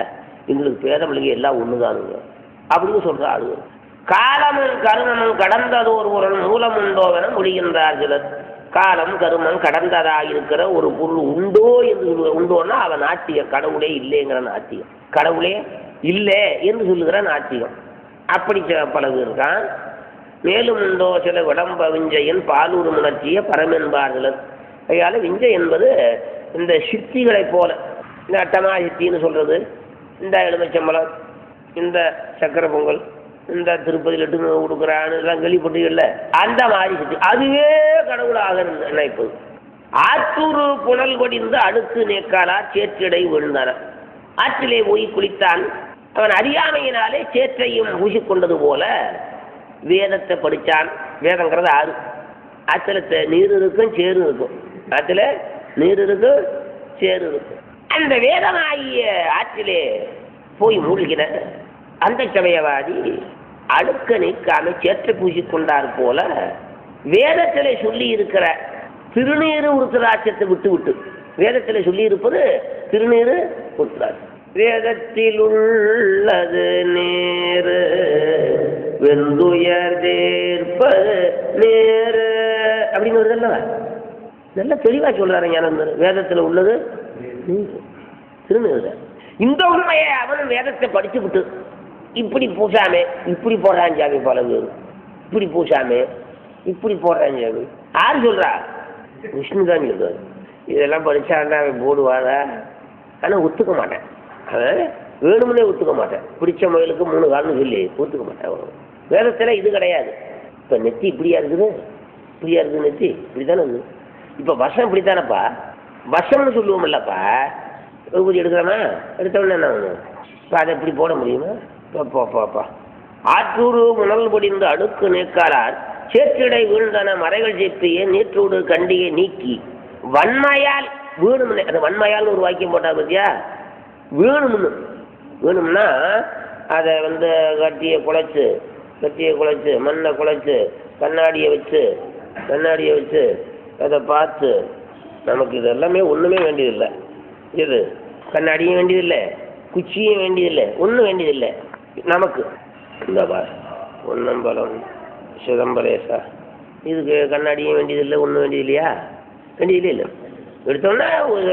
எங்களுக்கு பேதம் இல்லைங்க, எல்லாம் ஒண்ணுதானுங்க அப்படின்னு சொல்ற ஆளு. காலமும் கருமமும் கடந்ததோர் ஒரு மூலம் உண்டோவென முடிகின்றார்கள். காலம் கருமம் கடந்ததாக இருக்கிற ஒரு பொருள் உண்டோ என்று உண்டோன்னா அவன் நாத்தியம். கடவுளே இல்லைங்கிற நாத்தியம், கடவுளே இல்லை என்று சொல்லுகிற நாத்தியம். அப்படி பல பேர் இருக்கான். மேலும் உண்டோ சில விளம்ப விஞ்சையன் பாலூர் உணர்ச்சிய பரமென்பார்கள். அதனால விஞ்சை என்பது இந்த சித்திகளை போல, இந்த அட்டமா சித்தின்னு சொல்கிறது, இந்த எலுமிச்சம்பழம், இந்த சக்கரை பொங்கல், இந்த திருப்பதியில் எட்டு கொடுக்குறான்னு எல்லாம் கேள்விப்பட்டீங்கல்ல, அந்த மாதிரி சித்தி அதுவே கடவுளாக நினைப்பது. ஆற்றூறு புனல் கொடிந்து அடுத்து நேக்காலா சேற்றிடை விழுந்தான. ஆற்றிலே போய் குளித்தான். அவன் அறியாமையினாலே சேற்றையும் பூசிக்கொண்டது போல வேதத்தை படித்தான். வேதங்கிறது ஆறு. ஆற்றுல நீர் இருக்கும், சேரு இருக்கும். ஆற்றுல நீர் இருக்கும், சேரு இருக்கும். அந்த வேதமாகிய ஆற்றிலே போய் மூழ்கின அந்த சமயவாதி அடுக்க நீக்காம சேற்றை பூசிக்கொண்டார் போல வேதத்திலே சொல்லி இருக்கிற திருநீரு உருத்திராட்சத்தை விட்டு விட்டு, வேதத்தில் சொல்லி இருப்பது திருநீரு உருத்திராட்சம். வேதத்தில் உள்ளது நேரு வெந்துயர் தேர்ப்பது நேரு அப்படின்னு வருதல்ல, நல்லா தெளிவா சொல்றாரு ஞானந்தர். வேதத்தில் உள்ளது திருநீரு. இந்த உண்மையை அவன் வேதத்தை படிச்சு விட்டு இப்படி பூசாமே இப்படி போடுறான் சாமி, பல பேர் இப்படி பூசாமே இப்படி போடுறான் சாமி. யாரு சொல்றா? விஷ்ணு தான் சொல்றாரு. இதெல்லாம் படிச்சாண்டா அவன் போடுவாரா? ஆனால் ஒத்துக்க மாட்டேன். அவன் வேணுமுன்னே ஒத்துக்க மாட்டேன். பிடிச்ச மயிலுக்கு 3 கால்னு சொல்லி ஒத்துக்க மாட்டேன். வேதத்தில் இது கிடையாது. இப்போ நெத்தி இப்படியா இருக்குது, இப்படியா இருக்குது நெத்தி, இப்படி தானே இருக்குது. இப்போ வசம் இப்படித்தானப்பா, வசம்னு சொல்லுவோம்லப்பா. விபூதி எடுக்கிறோமா, எடுத்தவொடனே என்ன ஒன்று இப்போ அதை இப்படி போட முடியுமா? பாப்பா ஆற்றூறு முனல் பொடிந்து அடுக்கு நேக்காலார் சேற்றிடை வீழ்ந்தன மறைகள் செப்பிய நீற்றோடு கண்டியை நீக்கி வன்மையால் வீணும்னு, அந்த வன்மையால் ஒரு வாக்கியம் போட்டா பத்தியா, வீணும்னு. வீணும்னா அதை கட்டியை குழைச்சு மண்ணை குழைச்சு கண்ணாடியை வச்சு அதை பார்த்து, நமக்கு இது எல்லாமே ஒன்றுமே வேண்டியதில்லை. இது கண்ணாடியும் வேண்டியதில்லை, குச்சியும் வேண்டியதில்லை, ஒன்றும் வேண்டியதில்லை நமக்கு. இந்த பொன்னம்பலம் சிதம்பரேசா இதுக்கு கண்ணாடியும் வேண்டியதில்லை, ஒன்றும் வேண்டியது இல்லையா? வேண்டியதில்லை. இல்லை எடுத்தோன்னா ஒரு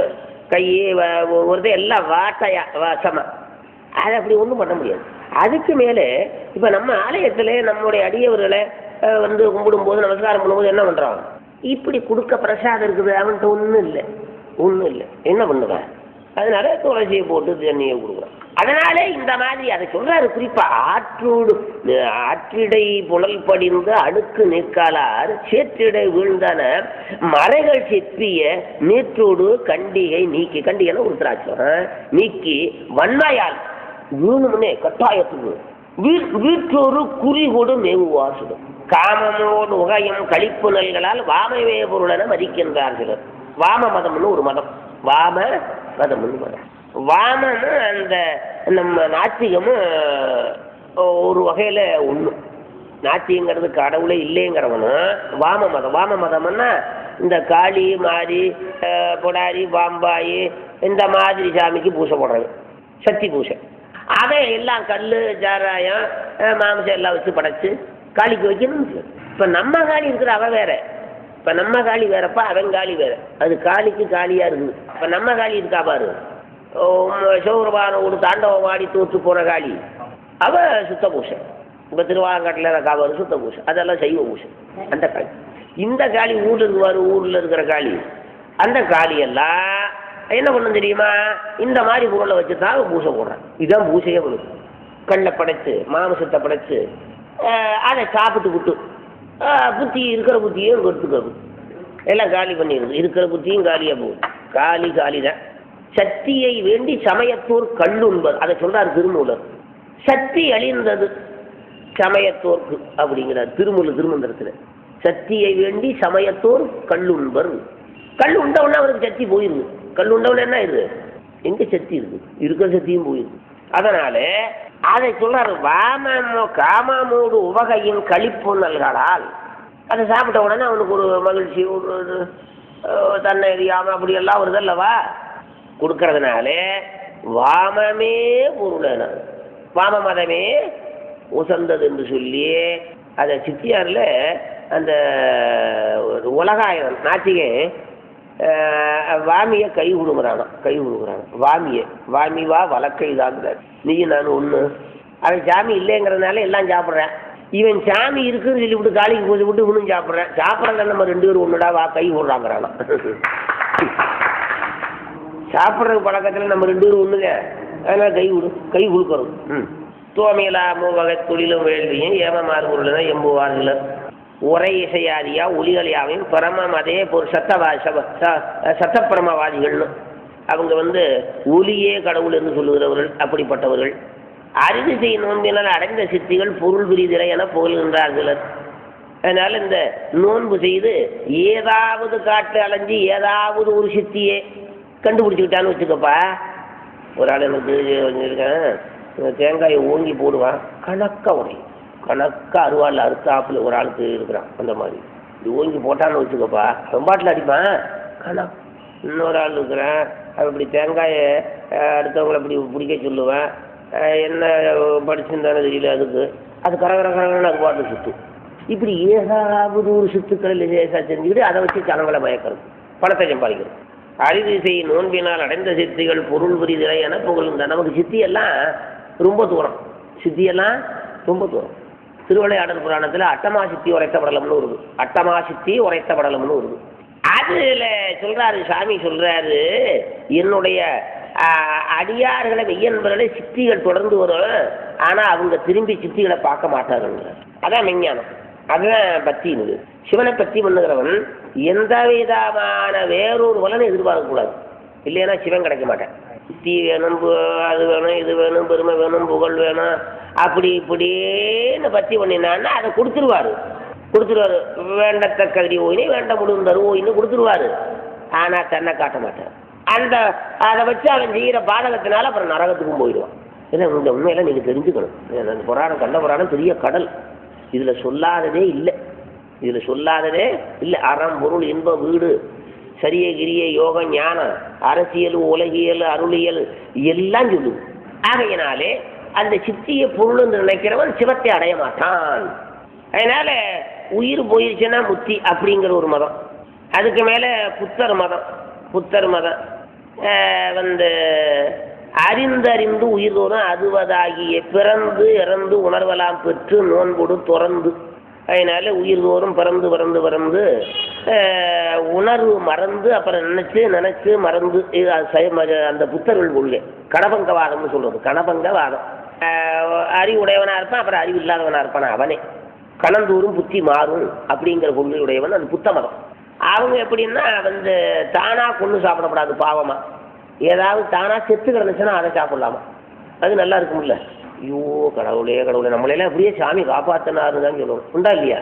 கையே ஒருத்தர் எல்லாம் வாட்டையா வாசமா, அதை அப்படி ஒன்றும் பண்ண முடியாது. அதுக்கு மேலே இப்போ நம்ம ஆலயத்தில் நம்முடைய அடியவர்களை கும்பிடும்போது நமஸ்காரம் பண்ணும்போது என்ன பண்ணுறோம்? இப்படி கொடுக்க பிரசாதம் இருக்குது, அவன்கிட்ட ஒன்றும் இல்லை என்ன பண்ணுவேன்? அதனால துளசியை போட்டு தண்ணியை கொடுக்குறோம். அதனாலே இந்த மாதிரி அதை சொல்றாரு குறிப்பா. ஆற்றிடை புனல் படிந்து அடுக்கு நீக்காலார் சேற்றிடை வீழ்ந்தன மறைகள் செப்பிய நீற்றோடு கண்டிகை நீக்கி, கண்டிகைன்னா உருத்திராட்சம் நீக்கி வன்மையால் வீணுமுன்னே கட்டாயத்துக்கு வீற்றொரு குறிகொடு மேவுவாசுடும் காமமோடு உகையும் கழிப்பு நல்களால் வாமவே பொருளென மதிக்கின்றார் சிலர். வாம மதம்னு ஒரு மதம், வாம மதம்னு மதம். வாமன்னு அந்த நம்ம நாத்திகமும் ஒரு வகையில் ஒன்று. நாத்திகங்கிறது கடவுளே இல்லைங்கிறவனும் வாம மதம். வாம மதம்னா இந்த காளி மாரி பொடாரி பாம்பாயி இந்த மாதிரி சாமிக்கு பூசை போடுறாங்க, சக்தி பூசை. அதை எல்லாம் கல் சாராயம் மாம்சம் எல்லாம் வச்சு படைச்சு காளிக்கு வைக்கணும். இப்போ நம்ம காளி இருக்கிற அவன் வேற, இப்போ நம்ம காளி வேறப்பா, அவன் காளி வேற. அது காளிக்கு காளியாக இருக்குது. இப்போ நம்ம காளி இருக்கா பாரு, சிவபெருமான ஒரு தாண்டவம் ஆடி தோற்று போன காளி, அவள் சுத்த பூசை. இப்போ திருவாரங்காட்டில் காவாரு சுத்த பூசை, அதெல்லாம் சைவ பூசை. அந்த காளி, இந்த காளி ஊரில் இருக்குவார், ஊரில் இருக்கிற காளி, அந்த காளியெல்லாம் என்ன பண்ண தெரியுமா? இந்த மாதிரி பொருளை வச்சு தான் பூசை போடுறான். இதுதான் பூசையே பண்ணுது. கல்லை படைச்சு மாமிசத்தை படைச்சு அதை சாப்பிட்டு விட்டு புத்தி இருக்கிற புத்தியும் எடுத்துக்கிறது, எல்லாம் காலி பண்ணிடுது. இருக்கிற புத்தியும் காலியாக போகுது. காலி தான். சக்தியை வேண்டி சமயத்தோர் கல்லுண்பது, அதை சொல்றார் திருமூலர். சக்தி அழிந்தது சமயத்தோர்க்கு அப்படிங்கிறார் திருமந்திரத்தில். சக்தியை வேண்டி சமயத்தோர் கல்லுண்பர். கல் உண்டவுன்னா அவருக்கு சக்தி போயிருக்கு. கல் உண்டவுன்னா என்ன ஆயிடுது? எங்க சக்தி இருக்கு, இருக்கிற சக்தியும் போயிருக்கு. அதனால அதை சொல்றாரு, வாமமோ காமமோடு உவகையின் கழிப்பு நல்களால். அதை சாப்பிட்ட உடனே அவனுக்கு ஒரு மகிழ்ச்சி, ஒரு தன்னை எரியாம அப்படி எல்லாம் வருது அல்லவா கொடுக்கறதுனால வாமமே பொருளன, வாம மதமே உசந்தது என்று சொல்லி அதை சித்தியாரில் அந்த உலகாயுதம் நாத்திகன் வாமியை கை கொடுக்குறானா, வாமிவா வழக்கை தாங்கிறார். நீயும் நானும் ஒன்று. அவன் சாமி இல்லைங்கிறதுனால எல்லாம் சாப்பிட்றேன். இவன் சாமி இருக்குன்னு சொல்லிவிட்டு காலிக்கு பூஜை விட்டு இவனும் சாப்பிட்றேன். சாப்பிட்றத நம்ம 2 பேரும் ஒன்றுடா வா கை விடுறாங்கிறானா. சாப்பிட்ற பழக்கத்தில் நம்ம 2 பேரும் ஒன்றுங்க. அதனால் கை கொடுக்கறது. தோமையிலா மூவகை தொழிலும் வேள்வியும் ஏமமாறு பொருள் எம்புவார்கள் உரை இசையாதியா ஒலிகளையாவையும் பரமம் அதே சத்தப்பிரமவாதிகள்னு அவங்க ஒலியே கடவுள் என்று சொல்லுகிறவர்கள். அப்படிப்பட்டவர்கள் அரிது செய் நோன்பினால் அடைந்த சித்திகள் பொருள் பிரிதிரை என புகழ்கின்றார்கள். அதனால இந்த நோன்பு செய்து ஏதாவது காட்டு அலைஞ்சி ஏதாவது ஒரு சித்தியை கண்டுபிடிச்சிக்கிட்டான்னு வச்சுக்கப்பா. ஒரு ஆள் எனக்கு இருக்கேன், தேங்காயை ஓங்கி போடுவான், கணக்காக அருவாள் அறுத்தாப்புல ஒரு ஆளுக்கு இருக்கிறான். அந்த மாதிரி இது ஓங்கி போட்டான்னு வச்சுக்கப்பா, ரொம்பாட்டில் அடிப்பான் கணக்கு. இன்னொரு ஆள் இருக்கிறேன், அப்படி தேங்காயை அடுத்தவங்களை அப்படி பிடிக்க சொல்லுவேன். என்ன படிச்சுருந்தானே தெரியல, அது கரகரன்னு அது பாட்டு சுற்று. இப்படி ஏதாவது ஒரு சுத்துக்கள் லேசாக செஞ்சுக்கிட்டு அதை வச்சு ஜனங்களை மயக்கிறது, பணத்தை சம்பாதிக்கிறது. அரிது செய் நோன்பினால் அடைந்த சித்திகள் பொருள் புரிதிரை என புகழ்ந்த. நமக்கு சித்தியெல்லாம் ரொம்ப தூரம், திருவிளையாடல் புராணத்தில் அட்டமா சித்தி உரைத்த படலம்னு வருது. அதில் சொல்றாரு, சாமி சொல்றாரு, என்னுடைய அடியார்களை மெய்யன்பர்களை சித்திகள் தொடர்ந்து வரும், ஆனால் அவங்க திரும்பி சித்திகளை பார்க்க மாட்டார்கள். அதான் மெஞ்ஞானம், அதுதான் பக்தின்னு. சிவனை பக்தி பண்ணுகிறவன் எந்த விதமான வேறொரு பலனை எதிர்பார்க்கக்கூடாது. இல்லைன்னா சிவன் கிடைக்க மாட்டேன். சித்தி வேணும், அது வேணும், இது வேணும், பெருமை வேணும், புகழ் வேணும், அப்படி இப்படின்னு பக்தி பண்ணினான்னா அதை கொடுத்துருவாரு. வேண்டத்தக்கதி ஓயினே வேண்ட முடியும் தருவோயின்னு கொடுத்துருவாரு. ஆனால் தன்னை காட்ட மாட்டார். அதை வச்சு அவன் செய்கிற பாதகத்தினால அப்புறம் நரகத்துக்கும் போயிடுவான். ஏன்னா இந்த உண்மையெல்லாம் நீங்கள் தெரிஞ்சுக்கணும். அந்த புராணம், கண்ட புராணம் பெரிய கடல். இதில் சொல்லாததே இல்லை. அறம் பொருள் இன்ப வீடு சரிய கிரிய யோகம் ஞானம் அரசியல் உலகியல் அருளியல் எல்லாம் சொல்லுது. ஆகையினாலே அந்த சித்திய பொருள் என்று நினைக்கிறவன் சிவத்தை அடைய மாட்டான். அதனால உயிர் போயிடுச்சுன்னா முத்தி அப்படிங்கிற ஒரு மதம். அதுக்கு மேலே புத்தர் மதம் அறிந்தறிந்து உயிர் தோறும் அதுவதாகிய பிறந்து இறந்து உணர்வலாம் பெற்று நோன்பொடு துறந்து. அதனால உயிர் தோறும் பிறந்து உணர்வு மறந்து அப்புறம் நினைச்சு மறந்து. அந்த புத்தர்கள் கொள்கை கணபங்கவாதம்னு சொல்றது. கணபங்கவாதம் அறிவுடையவனா இருப்பான், அப்புறம் அறிவு இல்லாதவனா இருப்பான். அவனே கணந்தூரும் புத்தி மாறும் அப்படிங்கிற கொள்கையுடையவன் அந்த புத்த மதம். அவங்க எப்படின்னா தானா கொண்டு சாப்பிடப்படாது, பாவமா ஏதாவது தானா செத்து கிடந்துச்சுன்னா அதை சாப்பிடலாமா, அது நல்லா இருக்கும்ல. ஐயோ கடவுளே நம்மளெல்லாம் அப்படியே சாமி காப்பாற்றினாருன்னு சொல்லணும். உண்டா இல்லையா?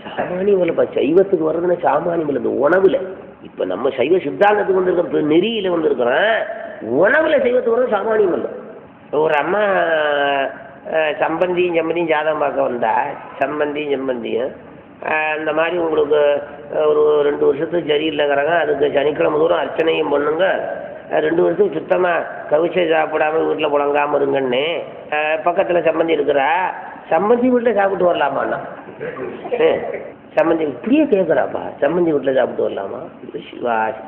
சாமானியம் இல்லைப்பா, சைவத்துக்கு வர்றதுன்னா சாமானியம் இல்லை. இந்த உணவுல இப்போ நம்ம சைவ சித்தாந்தத்துக்கு வந்துருக்க நெறியில் வந்துருக்கிறோம், உணவுல சைவத்துக்கு வர்றது சாமானியம் இல்லை. ஒரு அம்மா சம்பந்தியும் ஜாதகம் பார்க்க வந்தா, சம்பந்தியும் இந்த மாதிரி உங்களுக்கு ஒரு 2 வருஷத்துக்கு சரியில்லைங்கிறாங்க, அதுக்கு சனிக்கிழமை தூரம் அர்ச்சனையும் பண்ணுங்க, 2 வருஷத்துக்கு சுத்தமாக கவிச்சை சாப்பிடாம வீட்டில் புழங்காமல் இருங்கன்னு பக்கத்தில் சம்பந்தி இருக்கிறா. சம்பந்தி வீட்டில் சாப்பிட்டு வரலாமாண்ணா? சம்பந்தி இப்படியே கேட்குறாப்பா, சம்பந்தி வீட்டில் சாப்பிட்டு வரலாமா?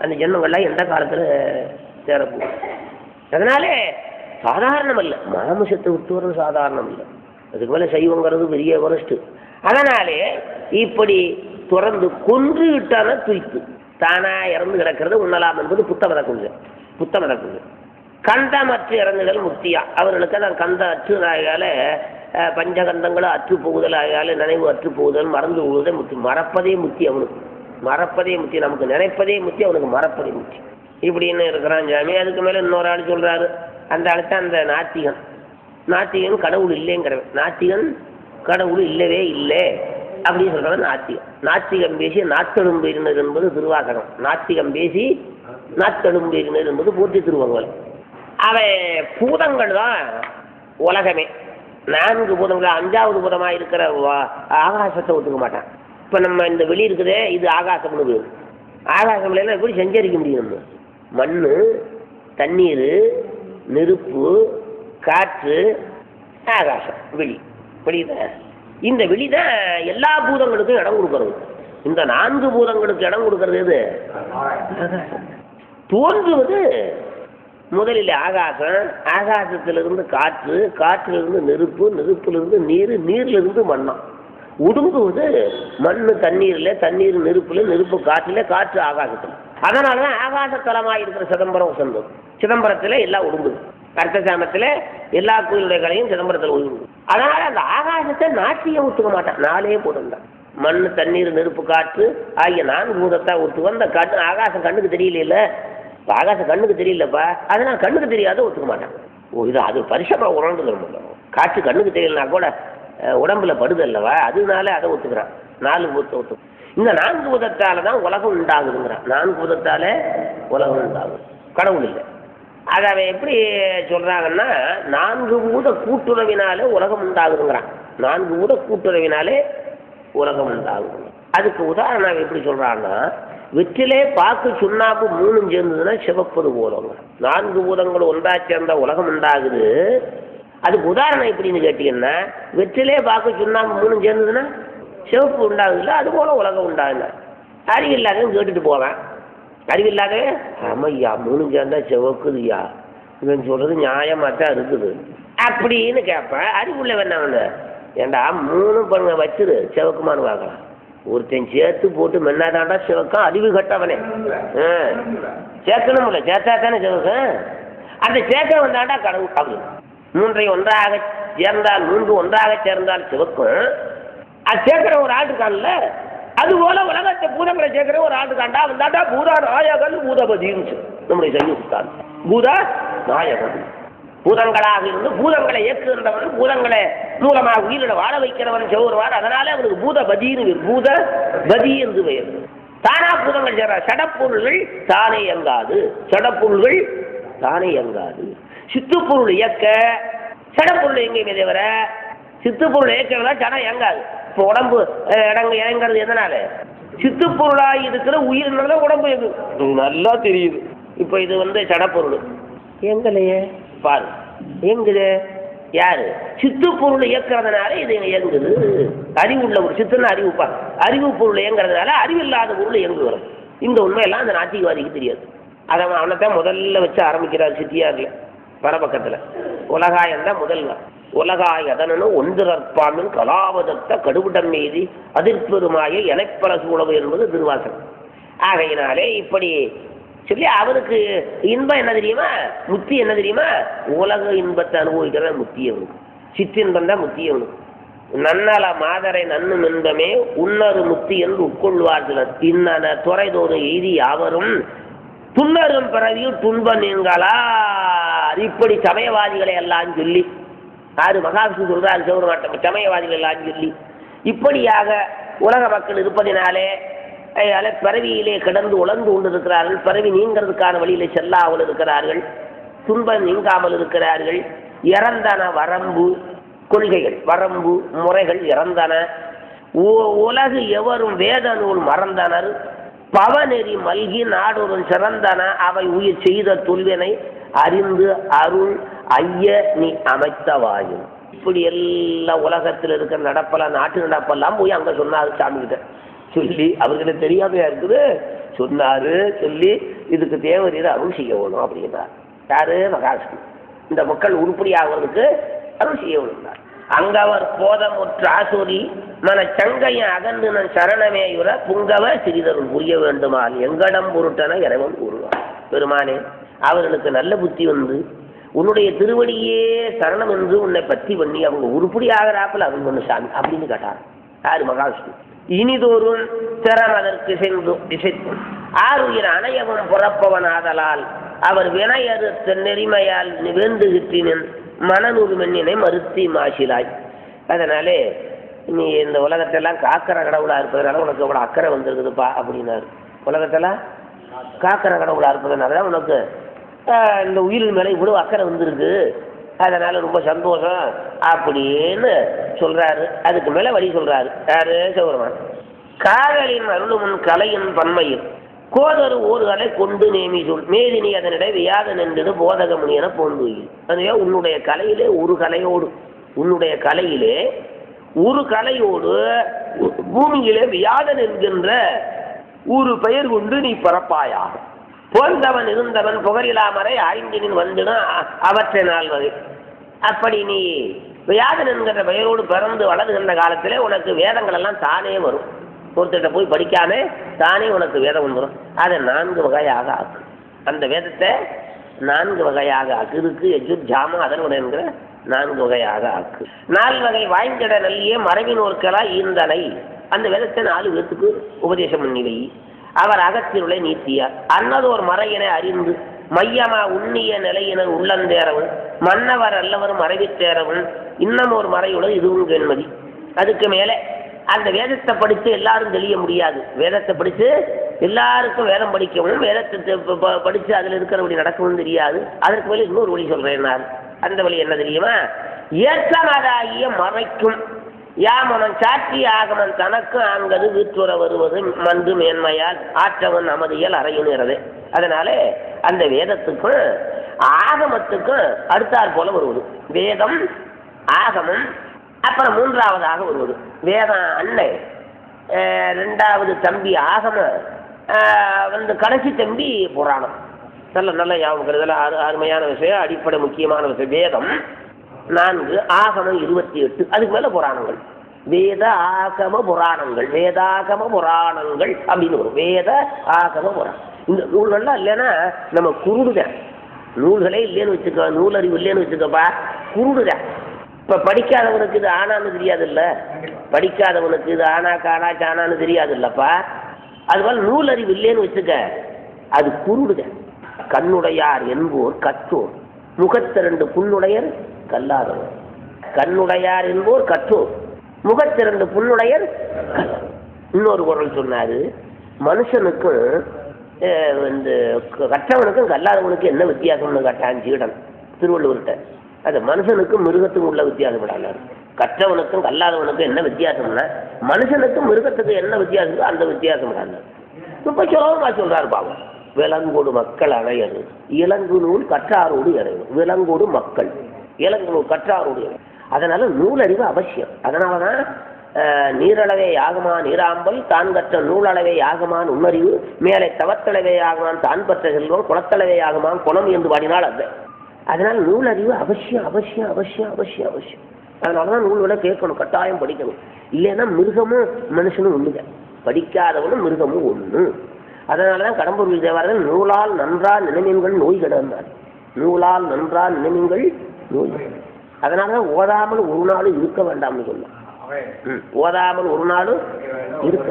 அந்த ஜென்மங்கள்லாம் எந்த காலத்தில் சேரப்போம். அதனால சாதாரணம் இல்லை, மாமிசத்தை விட்டு வர்றது சாதாரணம் இல்லை. அதுக்கு மேலே சைவங்கிறது பெரிய வரஸ்ட்டு. அதனாலே இப்படி தொடர்ந்து கொன்று விட்டான துய்த்து தானா இறந்து கிடக்கிறது உண்ணலாம் என்பது புத்தமத கொள்கை. கந்தமற்று இறந்துகள் முக்தியா. அவர்களுக்கு தான் கந்த அற்று ஆகால பஞ்சகந்தங்களும் அற்று போகுதல் ஆகால நினைவு அற்று போகுதல் மறந்து போகுதல் முத்தி. மறப்பதே முத்தி அவனுக்கு, நமக்கு நினைப்பதே முத்தி, அவனுக்கு மறப்பதே முத்தி. இப்படின்னு இருக்கிறான் சாமி. அதுக்கு மேலே இன்னொரு ஆள் சொல்றாரு, அந்த ஆளுக்கு அந்த நாத்திகன் கடவுள் இல்லைங்கிறவன். நாத்திகன் கடவுள் இல்லவே இல்லை அப்படின்னு சொல்றவன் நாத்திகம் பேசி நாத்தெழும்பேறினர் என்பது திருவாசகம். நாத்திகம் பேசி நாத்தெழும்பேறினர் என்பது போற்றி திருவங்கலம். அவன் பூதங்கள் தான் உலகமே. 4 பூதங்கள், 5வது பூதமாக இருக்கிற ஆகாசத்தை ஒத்துக்க மாட்டான். இப்போ நம்ம இந்த வெளி இருக்குதே, இது ஆகாசம்னு பேர். ஆகாசம் இல்லைன்னா எப்படி செஞ்சரிக்க முடியும்? மண், தண்ணீர், நெருப்பு, காற்று, ஆகாசம், வெளிதான். இந்த வெளிதான் எல்லா பூதங்களுக்கும் இடம் கொடுக்கறது. இந்த 4 பூதங்களுக்கு இடம் கொடுக்கறது எது? தோன்றுவது முதலில் ஆகாசம், ஆகாசத்திலிருந்து காற்று, காற்றிலிருந்து நெருப்பு, நெருப்பிலிருந்து நீர், நீரிலிருந்து மண்ணம். ஒடுங்குவது மண் தண்ணீரில், தண்ணீர் நெருப்புல, நெருப்பு காற்றில், காற்று ஆகாசத்தில். அதனாலதான் ஆகாசத்தலமாக இருக்கிற சிதம்பரம் சொந்தம். சிதம்பரத்தில் எல்லாம் ஒடுங்குது. அர்த்தசாமத்தில் எல்லா கோயிலுடைய கலையும் சிதம்பரத்தில் ஒழுங்குது. அதனால அந்த ஆகாசத்தை நாட்டியம் ஒத்துக்க மாட்டான். நாளே போட்டுருந்தான். மண், தண்ணீர், நெருப்பு, காற்று ஆகிய 4 பூதத்தா ஒத்துக்க. அந்த ஆகாசம் கண்ணுக்கு தெரியல. ஆகாசம் கண்ணுக்கு தெரியலப்பா, அதனால கண்ணுக்கு தெரியாத ஒத்துக்க மாட்டான். இது அது பரிசமா உணர்ந்து காற்று கண்ணுக்கு தெரியலனா கூட உடம்புல படுது அல்லவா, அதனால அதை ஒத்துக்கிறான். 4 பூதத்தை ஒத்துக்க. இந்த 4 பூதத்தால தான் உலகம் உண்டாகுதுங்கிறான். 4 பூதத்தால உலகம் உண்டாகுது, கடவுள் இல்லை. அதை அவன் எப்படி சொல்றாங்கன்னா 4 பூத கூட்டுறவினாலே உலகம் உண்டாகுதுங்கிறான். 4 பூத கூட்டுறவினாலே உலகம் உண்டாகுது. அதுக்கு உதாரணம் எப்படி சொல்றான்னா, வெற்றிலே பாக்கு சுண்ணாம்பு 3 சேர்ந்ததுன்னா சிவப்பது போலங்க. 4 பூதங்கள் ஒன்றா சேர்ந்த உலகம் உண்டாகுது. அதுக்கு உதாரணம் எப்படின்னு கேட்டீங்கன்னா, வெற்றிலே பாக்கு சுண்ணாம்பு 3 சேர்ந்ததுன்னா சிவப்பு உண்டாகுதுல்ல, அது போல உலகம் உண்டாகுங்க. அறிவில்லாதவன் கேட்டுட்டு போவேன். அறிவில்லாத ஆமையா 3 சேர்ந்தா சிவக்குதுயா, இவன் சொல்றது நியாயமாக தான் இருக்குது அப்படின்னு கேட்பேன். அறிவுள்ள வேணாவன ஏண்டா 3 பண்ணுங்க வச்சிரு சிவக்குமானு பார்க்கலாம். ஒருத்தன் சேர்த்து போட்டு மென்னாதாண்டா சிவக்கம். அறிவு கட்டவனே சேர்க்கணும் இல்லை, சேர்த்தா தானே சிவக்கம். அந்த சேர்க்க வந்தாண்டா கடவுள். அப்படி 3 ஒன்றாக சேர்ந்தால் 3 ஒன்றாக சேர்ந்தால் சிவக்கும். அது சேர்க்கிற ஒரு ஆள் இருக்கான்ல, அதுபோல உலகத்தை பூதங்களை சேர்க்கிற ஒரு ஆள் இருக்காண்டா, அவன் தாண்டா பூதா நாயகன் பூதபதினு நம்முடைய சைவத்தால். பூதா நாயகன் பூதங்களாக இருந்து பூதங்களை இயக்குகின்றவன், பூதங்களை மூலமாக உயிரிட வாழ வைக்கிறவன் செவ்வருவார். அதனால அவனுக்கு பூதபதினு, பூதபதி என்று பெயர். தானா பூதங்கள் சேர சடப்பொருள்கள் தானே இயங்காது. சடப்பொருள்கள் தானே இயங்காது. சித்துப்பொருள் இயக்க சடப்பொருள் எங்கேயுமே தவிர சித்துப்பொருள் இயக்கிறதா சடம் இயங்காது. இப்போ உடம்பு இயங்கிறது எதனால? சித்துப்பொருளாக இருக்கிற உயிரினத உடம்பு நல்லா தெரியுது. இப்போ இது சடப்பொருள் எங்களையே பாரு எங்குது யாரு? சித்துப்பொருள் இயக்கிறதுனால இது இயங்குது. அறிவுள்ள ஒரு சித்துன்னு அறிவுப்பா, அறிவு பொருள் இயங்குறதுனால அறிவில்லாத பொருள் இயங்குகிறது. இந்த உண்மையெல்லாம் அந்த நாத்திகவாதிக்கு தெரியாது. அதை அவனைத்தான் முதல்ல வச்சு ஆரம்பிக்கிறார் சித்தியார்ல வடபக்கத்தில். உலகாயன் தான் முதல்வர். உலகாயதனு ஒன்றிறப்பாமின் கலாவதத்த கடுவிடம் மீதி அதிர்பெருமாய எனப்பர சூழவு என்பது திருவாசகம். ஆகையினாலே இப்படி சொல்லி அவனுக்கு இன்பம் என்ன தெரியுமா, முத்தி என்ன தெரியுமா? உலக இன்பத்தை அனுபவிக்கிற முத்தி அவனுக்கு. சிற்றின்பம் தான் முத்தி அவனுக்கு. நன்னல மாதரை நன்னும் இன்பமே உன்னரு முத்தி என்று உட்கொள்வார் சிலர். இன்ன துறைதோடு எய்தி யாவரும் துன்னரும் பிறவியும் துன்ப நீங்களா. இப்படி சமயவாதிகளை எல்லாம் சொல்லி யாரு மகாவிஷ்ணு சொல்றாரு சிவருமாட்டம், சமயவாதிகள் எல்லாம் சொல்லி இப்படியாக உலக மக்கள் இருப்பதினாலே பிறவியிலே கிடந்து உழந்து கொண்டு இருக்கிறார்கள். பிறவி நீங்கிறதுக்கான வழியில செல்லாமல் இருக்கிறார்கள். துன்பம் நீங்காமல் இருக்கிறார்கள். இறந்தன வரம்பு கொள்கைகள், வரம்பு முறைகள் இறந்தன. உலகு எவரும் வேத நூல் மறந்தனர். பவநெறி மல்கி நாடொரு சிறந்தன. அவை உயிர் செய்த தொல்வினை அறிந்து அருள் ஐய நீ அமைத்தவாயும். இப்படி எல்லாம் உலகத்தில் இருக்கிற நடப்பெல்லாம் நாட்டு நடப்பெல்லாம் போய் அங்க சொன்னாரு சாமி கிட்ட சொல்லி, அவர்களுக்கு தெரியாமையா இருக்குது சொன்னாரு. சொல்லி இதுக்கு தேவரீரை அருள் செய்ய வேணும் அப்படின்னார். யாரு? மகாவிஷ்ணு. இந்த மக்கள் உருப்படி ஆகுவதற்கு அருள் செய்ய வேணும்னார். அங்கவர் போதமுற்ற ஆசூரி மன சங்கையன் அகன்று நன் சரணமேயுற புங்கவ சிறிதருள் புரிய வேண்டுமால் எங்கடம் பொருட்டன இறைவன் கூறுவார். பெருமானே, அவர்களுக்கு நல்ல புத்தி வந்து உன்னுடைய திருவடியே சரணம் என்று உன்னை பற்றி பண்ணி அவங்க உருப்படி ஆகிறாப்பில் அவங்க ஒன்று சாமி அப்படின்னு கேட்டார். யாரு? மகாவிஷ்ணு. இனிதோறும் திறம் அதற்கு சென்று திசைக்கும் ஆறுயிர் அணையவும் புறப்பவன் ஆதலால் அவர் வினையறு நெறிமையால் வேண்டுகிற்றின் மனநூறு மென்னினை மறுத்தி மாசிலாய். அதனாலே நீ இந்த உலகத்தெல்லாம் காக்கிற கடவுளா இருப்பதனால உனக்கு அவ்வளோ அக்கறை வந்திருக்குதுப்பா அப்படின்னாரு. உலகத்தெல்லாம் காக்கிற கடவுளா இருப்பதனால தான் உனக்கு இந்த உயிரின் மேலே இவ்வளவு அக்கறை வந்திருக்கு. அதனால ரொம்ப சந்தோஷம் அப்படின்னு சொல்றாரு. அதுக்கு மேல வழி சொல்றாரு. யாரு? சிவபெருமான். காதலின் அருளுமுன் கலையின் பன்மையில் கோதரு ஓர்களை கொண்டு நேமி சொல் மேதினி அதனிடை வியாத நின்றது போதகமுனி என போந்துயில். அதுவே உன்னுடைய கலையிலே ஒரு கலையோடு, உன்னுடைய கலையிலே ஒரு கலையோடு பூமியிலே வியாதன் என்கின்ற ஒரு பெயர் கொண்டு நீ பரப்பாயாக. போந்தவன் இருந்தவன் புகழிலாமரை ஆய்ந்தினின் வந்துடும் அவற்றை நாள் வகை. அப்படி நீ வியாதன் என்கிற பெயரோடு பிறந்து வளர்கின்ற காலத்திலே உனக்கு வேதங்கள் எல்லாம் தானே வரும். ஒருத்தர்கிட்ட போய் படிக்காம தானே உனக்கு வேதம் வந்துடும். அதை 4 வகையாக ஆக்கு. அந்த வேதத்தை 4 வகையாக ஆக்கு. இதுக்கு எஜுர் ஜாம அதனுடைய என்கிற 4 வகையாக ஆக்கு. 4 வகை வாய்ந்திட நல்லியே மரபின் ஒர்க்கலா ஈந்தனை. அந்த வேதத்தை 4 பேத்துக்கு உபதேசம் பண்ணி வை. அவர் அகத்தினுளை நீத்தியார் அன்னதோர் மறையினை அறிந்து மையமா உண்ணிய நிலையினர் உள்ளந்தேரவும் மன்னவர் அல்லவர் மறைவித்தேரவும் இன்னும் ஒரு மறையுள்ளது இதுவும் கேள்மதி. அதுக்கு மேலே அந்த வேதத்தை படித்து எல்லாரும் தெளிய முடியாது. வேதத்தை படித்து எல்லாருக்கும் வேதம் படிக்கவும் வேதத்தை படித்து அதில் இருக்கிறபடி நடக்கவும் தெரியாது. அதற்கு மேலே இன்னொரு வழி சொல்றேன் நான். அந்த வழி என்ன தெரியுமா? ஏற்றமாதாகிய மறைக்கும் யாமனம் சாட்சி ஆகமன் தனக்கு ஆங்கது வீற்றுற வருவது மந்து மேன்மையால் ஆற்றவன் அமதியல் அறையுகிறது. அதனால அந்த வேதத்துக்கும் ஆகமத்துக்கும் அடுத்தாற் போல வருவது வேதம் ஆகமம். அப்புறம் 3ஆவதாக வருவது வேதம் அன்னை, 2வது தம்பி ஆகமம், கடைசி தம்பி புராணம். நல்ல ஞாபகம். இதெல்லாம் அருமையான விஷயம், அடிப்படை முக்கியமான விஷயம். வேதம் 4, ஆகமம் 28, அதுக்கு மேல புராணங்கள். வேத ஆகம புராணங்கள், வேதாகம புராணங்கள் அப்படின்னு வரும். வேத ஆகம புராணம். இந்த நூல்கள்லாம் இல்லைன்னா நம்ம குருடுதான். நூல்களே இல்லைன்னு வச்சுக்கோ, நூலறிவு இல்லைன்னு வச்சுக்கப்பா, குருடுதான். இப்ப படிக்காதவனுக்கு இது ஆனான்னு தெரியாது இல்ல, படிக்காதவனுக்கு இது ஆனா காணா சானான்னு தெரியாது இல்லப்பா. அதுபோல நூலறிவு இல்லைன்னு வச்சுக்க, அது குருடுதான். கண்ணுடையார் என்போர் கற்றோர் முகத்திரண்டு புண்ணுடையர் கல்லாதவர். கண்ணுடையார் என்போர் கற்றோர் முகத்திரண்டு புண்ணுடையர். இன்னொரு குரல் சொன்னாரு, மனுஷனுக்கும் கற்றவனுக்கும் கல்லாதவனுக்கு என்ன வித்தியாசம்னு கேட்டான் சீடன் திருவள்ளுவர்கிட்ட. அது மனுஷனுக்கும் மிருகத்துக்கும் உள்ள வித்தியாசம் விடாது. கற்றவனுக்கும் கல்லாதவனுக்கும் என்ன வித்தியாசம்னா மனுஷனுக்கும் மிருகத்துக்கு என்ன வித்தியாசம் அந்த வித்தியாசம் விடாது. இப்ப சுலபமா சொல்றாரு பாவம். விலங்கோடு மக்கள் அடையது இளங்கு நூல் கற்றாரோடு இறைவு. விலங்கோடு மக்கள், இளங்கு நூல் கற்றாரோடு இறைவு. அதனால நூலறிவு அவசியம். அதனாலதான் நீரளவே யாகமா நீராம்பல் தான் கற்ற நூலளவே யாகமான் உன்னறிவு மேலே தவத்தளவே யாகமான் தான் பெற்ற செல்வம் குளத்தளவே யாகமான் குணம் என்று பாடினால் அது. அதனால நூலறிவு அவசியம் அவசியம் அவசியம் அவசியம் அவசியம். அதனாலதான் நூல்களை கேட்கணும், கட்டாயம் படிக்கணும். இல்லைன்னா மிருகமும் மனுஷனும் ஒண்ணுங்க, படிக்காதவனும் மிருகமும் ஒண்ணு. அதனாலதான் கடம்பூர் தேவாரத்தில் நூலால் நன்றா நினைமீன்கள் நோய் கிடந்தார். நூலால் நன்றா நினைமீன்கள் நோய். அதனாலதான் ஓதாமல் ஒரு நாளும் இருக்க வேண்டாம்னு சொல்ல. ஓதாமல் ஒரு நாளும் இருக்க.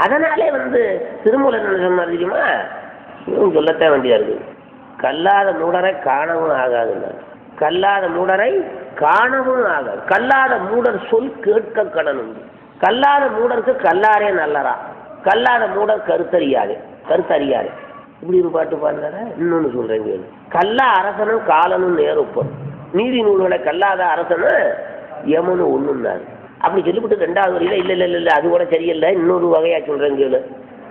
அதனாலே திருமூலர் என்ன சொன்னார் தெரியுமா? சொல்லத்தான் வேண்டியா இருக்கு. கல்லாத மூடரை காணவும் ஆகாது. கல்லாத மூடரை காணவும் ஆகாது. கல்லாத மூடர் சொல் கேட்க கடன் உண்டு. கல்லாத மூடருக்கு கல்லாரே நல்லரா, கல்லாத மூடர் கருத்தறியாது கருத்தறியாது. இப்படி ஒரு பாட்டு பாடுறாரா? இன்னொன்னு சொல்றேன். கல்லா அரசனும் காலனும் நேருப்பன். நீதி நூல்களை கல்லாத அரசனும் யமனும் ஒண்ணுன்னாரு. அப்படி சொல்லிவிட்டு 2வது வரையில இல்ல இல்ல இல்ல அது கூட சரியில்லை, இன்னொரு வகையா சொல்றேன் கேளு.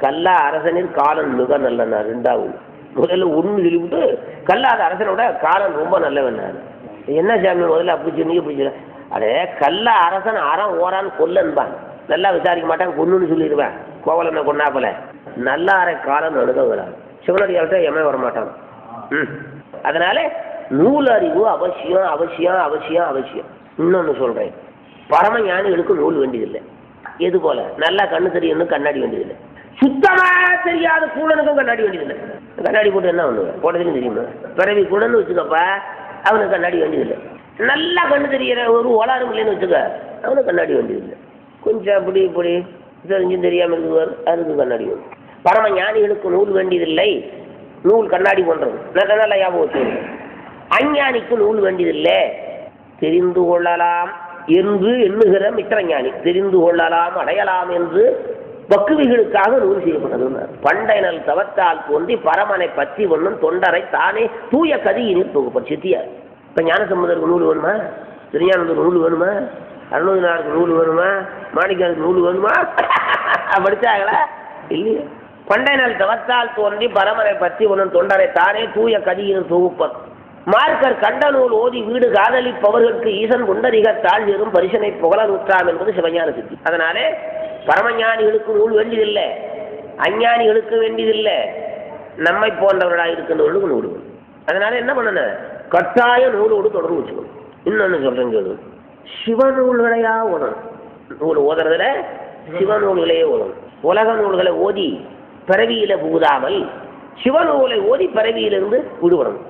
கல்லா அரசனில் காலன் மிக நல்லனார் 2வது. முதல்ல ஒண்ணு சொல்லிவிட்டு கல்லாத அரசனோட காலன் ரொம்ப நல்லவனாரு. என்ன சாமி முதல்ல அப்படி சொன்னீங்க இப்படி சொல்ல? அடே கல்லா அரசன் அறம் ஓரான் கொல்லன்பான். நல்லா விசாரிக்க மாட்டான், கொன்னுன்னு சொல்லிடுவேன். கோவலனை கொண்டாப்பல நல்லாரை காலம் அணுக வராது. சிவனடியார்கிட்ட எமே வரமாட்டான். அதனால நூலறிவு அவசியம் அவசியம் அவசியம் அவசியம். இன்னொன்னு சொல்றேன், பரம ஞானிகளுக்கு நூல் வேண்டியதில்லை. எது போல நல்லா கண்ணு தெரியணும் கண்ணாடி வேண்டியதில்லை. சுத்தமா தெரியாத கூடனுக்கும் கண்ணாடி வேண்டியதில்லை. கண்ணாடி போட்டு என்ன பண்ணுவேன்? போட்டதுன்னு தெரியுமா? பிறவி கூடன்னு வச்சுக்கப்பா, அவனுக்கு கண்ணாடி வேண்டியதில்லை. நல்லா கண்ணு தெரியற ஒரு ஓலாரும் இல்லைன்னு வச்சுக்க, அவனுக்கு கண்ணாடி வேண்டியதில்லை. கொஞ்சம் அப்படி இப்படி தெரிஞ்சும் தெரியாம இருக்குவார், அதுக்கு கண்ணாடி வேணும். பரம ஞானிகளுக்கு நூல் வேண்டியதில்லை. நூல் கண்ணாடி போன்றது. நல்ல ஞாபகம் வச்சுக்கணும். அஞ்ஞானிக்கு நூல் வேண்டியதில்லை. தெரிந்து கொள்ளலாம் என்று எண்ணுகிற மித்திர ஞானி தெரிந்து கொள்ளலாம் அடையலாம் என்று பக்குவிகளுக்காக நூல் செய்யப்பட்டது. பண்டைனல் தவத்தால் தோன்றி பரமனை பற்றி ஒன்றும் தொண்டரை தானே தூய கதியினில் தொகுப்பர் சித்தியார். இப்ப ஞானசம்பந்தருக்கு நூல் வேணுமா? திருஞானந்தருக்கு நூல் வேணுமா? அருணகிரிநாதருக்கு நூல் வேணுமா? மாணிக்காருக்கு நூல் வேணுமா? படிச்சாங்களா? இல்லையே. பண்டைனல் தவத்தால் தோன்றி பரமனை பற்றி ஒன்றும் தொண்டரை தானே தூய கதியினில் தொகுப்பர். மார்க்கர் கண்ட நூல் ஓதி வீடு காதலிப்பவர்களுக்கு ஈசன் குண்டரிக தாழ்வெறும் பரிசனை புகழ நூற்றாம் என்பது சிவஞான சித்தி. அதனாலே பரமஞானிகளுக்கு நூல் வேண்டியதில்லை, அஞ்ஞானிகளுக்கு வேண்டியதில்லை, நம்மை போன்றவர்களாக இருக்கின்றவர்களுக்கு நூல் வேணும். அதனால என்ன பண்ணணும்? கட்டாய நூலோடு தொடர்பு வச்சுக்கணும். இன்னொன்னு சொல்றேன், சிவநூல்களையா ஓதணும். நூல் ஓதுறதுல சிவநூல்களே ஓதும். உலக நூல்களை ஓதி பிறவியில புகுதாமல் சிவநூலை ஓதி பிறவியிலிருந்து விடுபடணும்.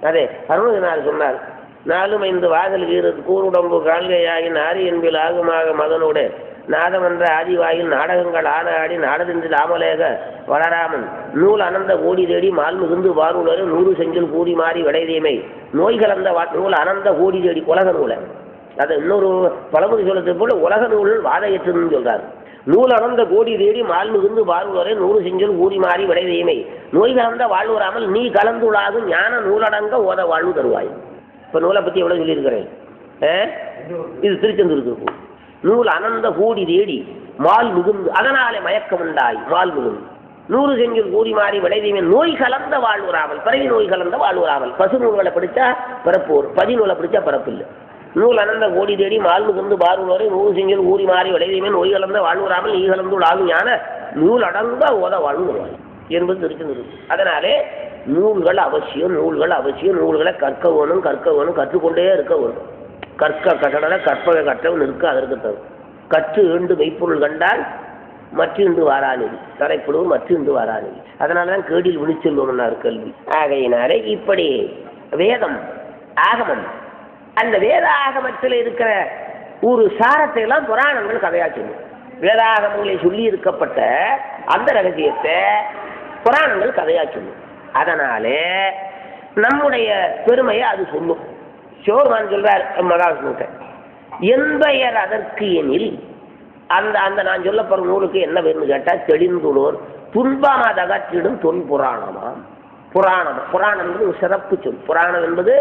அதே அருணகிரிநாதர் சொன்னார், 4 வாசல் வீரத்து கூருடம்பு கால்கையாகி நாரி என்பில் ஆகுமாக மகனோடு நாதமன்ற ஆதிவாயில் நாடகங்கள் ஆன ஆடி நாடதென்று ராமலேக வளராமன் நூல் அனந்த கோடி தேடி மால் மிகுந்து வாருளரு 100 செஞ்சல் கூடி மாறி விடைதீமை நோய் கலந்த நூல் அனந்த கோடி தேடி உலக நூலை. அது இன்னொரு பழமொழி சொல்லத்தை போல உலக நூல் வாதையற்றுன்னு சொல்றாரு. நூல் அனந்த கோடி தேடி மால் மிகுந்து வாருளரை 100 செஞ்சல் கூடி மாறி விடைதீமை நோய் கலந்த வாழ்வுறாமல் நீ கலந்துள்ளாகும் ஞான நூலடங்க ஓத வாழ்வு தருவாய். இப்போ நூலை பற்றி எவ்வளோ சொல்லியிருக்கிறேன். இது திருச்செந்தூருக்கு நூல் அனந்த கோடி தேடி மால் மிகுந்து அதனாலே மயக்கம் உண்டாய் மால் மிகுந்து 100 செஞ்சல் கூடி மாறி விளைதீமை நோய் கலந்த வாழ்வுறாமல் பிறவி நோய் கலந்த வாழ்வுறாமல். பசு நூல்களை படித்தா பிறப்பு வரும், பதி நூலை படித்தா பிறப்பு இல்லை. நூல் அனந்த கோடி தேடி மால் மிகுந்து பார்வரை 100 செஞ்சல் கூடி மாறி விளைதீமை நோய் கலந்த வாழ்வுறாமல் நீ கலந்து ஆகும் ஞான நூல் அடங்க ஓத வாழ்வுறாய் என்பது திருச்செந்தூர். அதனாலே நூல்கள் அவசியம், நூல்கள் அவசியம். நூல்களை கற்க வேணும், கற்றுக்கொண்டே இருக்க வேணும். கற்க கட்டண கற்பக கற்றவன் இருக்க அதற்கு தரும். கற்று ஈண்டு மெய்ப்பொருள் கண்டால் மற்று வாராநிதி தலைப்படுவோம் மற்று வாராநிதி. அதனால தான் கேடில் விழிச்சொல்லுனார் கல்வி. ஆகையினாலே இப்படி வேதம் ஆகமம் அந்த வேத ஆகமத்தில் இருக்கிற ஒரு சாரத்தை எல்லாம் புராணங்கள் கதையா சொல்லும். வேதாகமங்களில் சொல்லி இருக்கப்பட்ட அந்த ரகசியத்தை புராணங்கள் கதையா சொல்லும். அதனாலே நம்முடைய பெருமையை அது சொல்லும். சிவபெருமான் சொல்றார் மகாவிஷ்ணுட்ட, என்பெயர் அதற்கு எனில் அந்த அந்த நான் சொல்ல போற நூலுக்கு என்ன வேணும்னு கேட்டா தெளிந்துள்ளோர் துன்பமாதகற்றிடும் தொல் புராணமா. புராணம் புராணம் என்பது ஒரு சிறப்பு சொல். புராணம் என்பது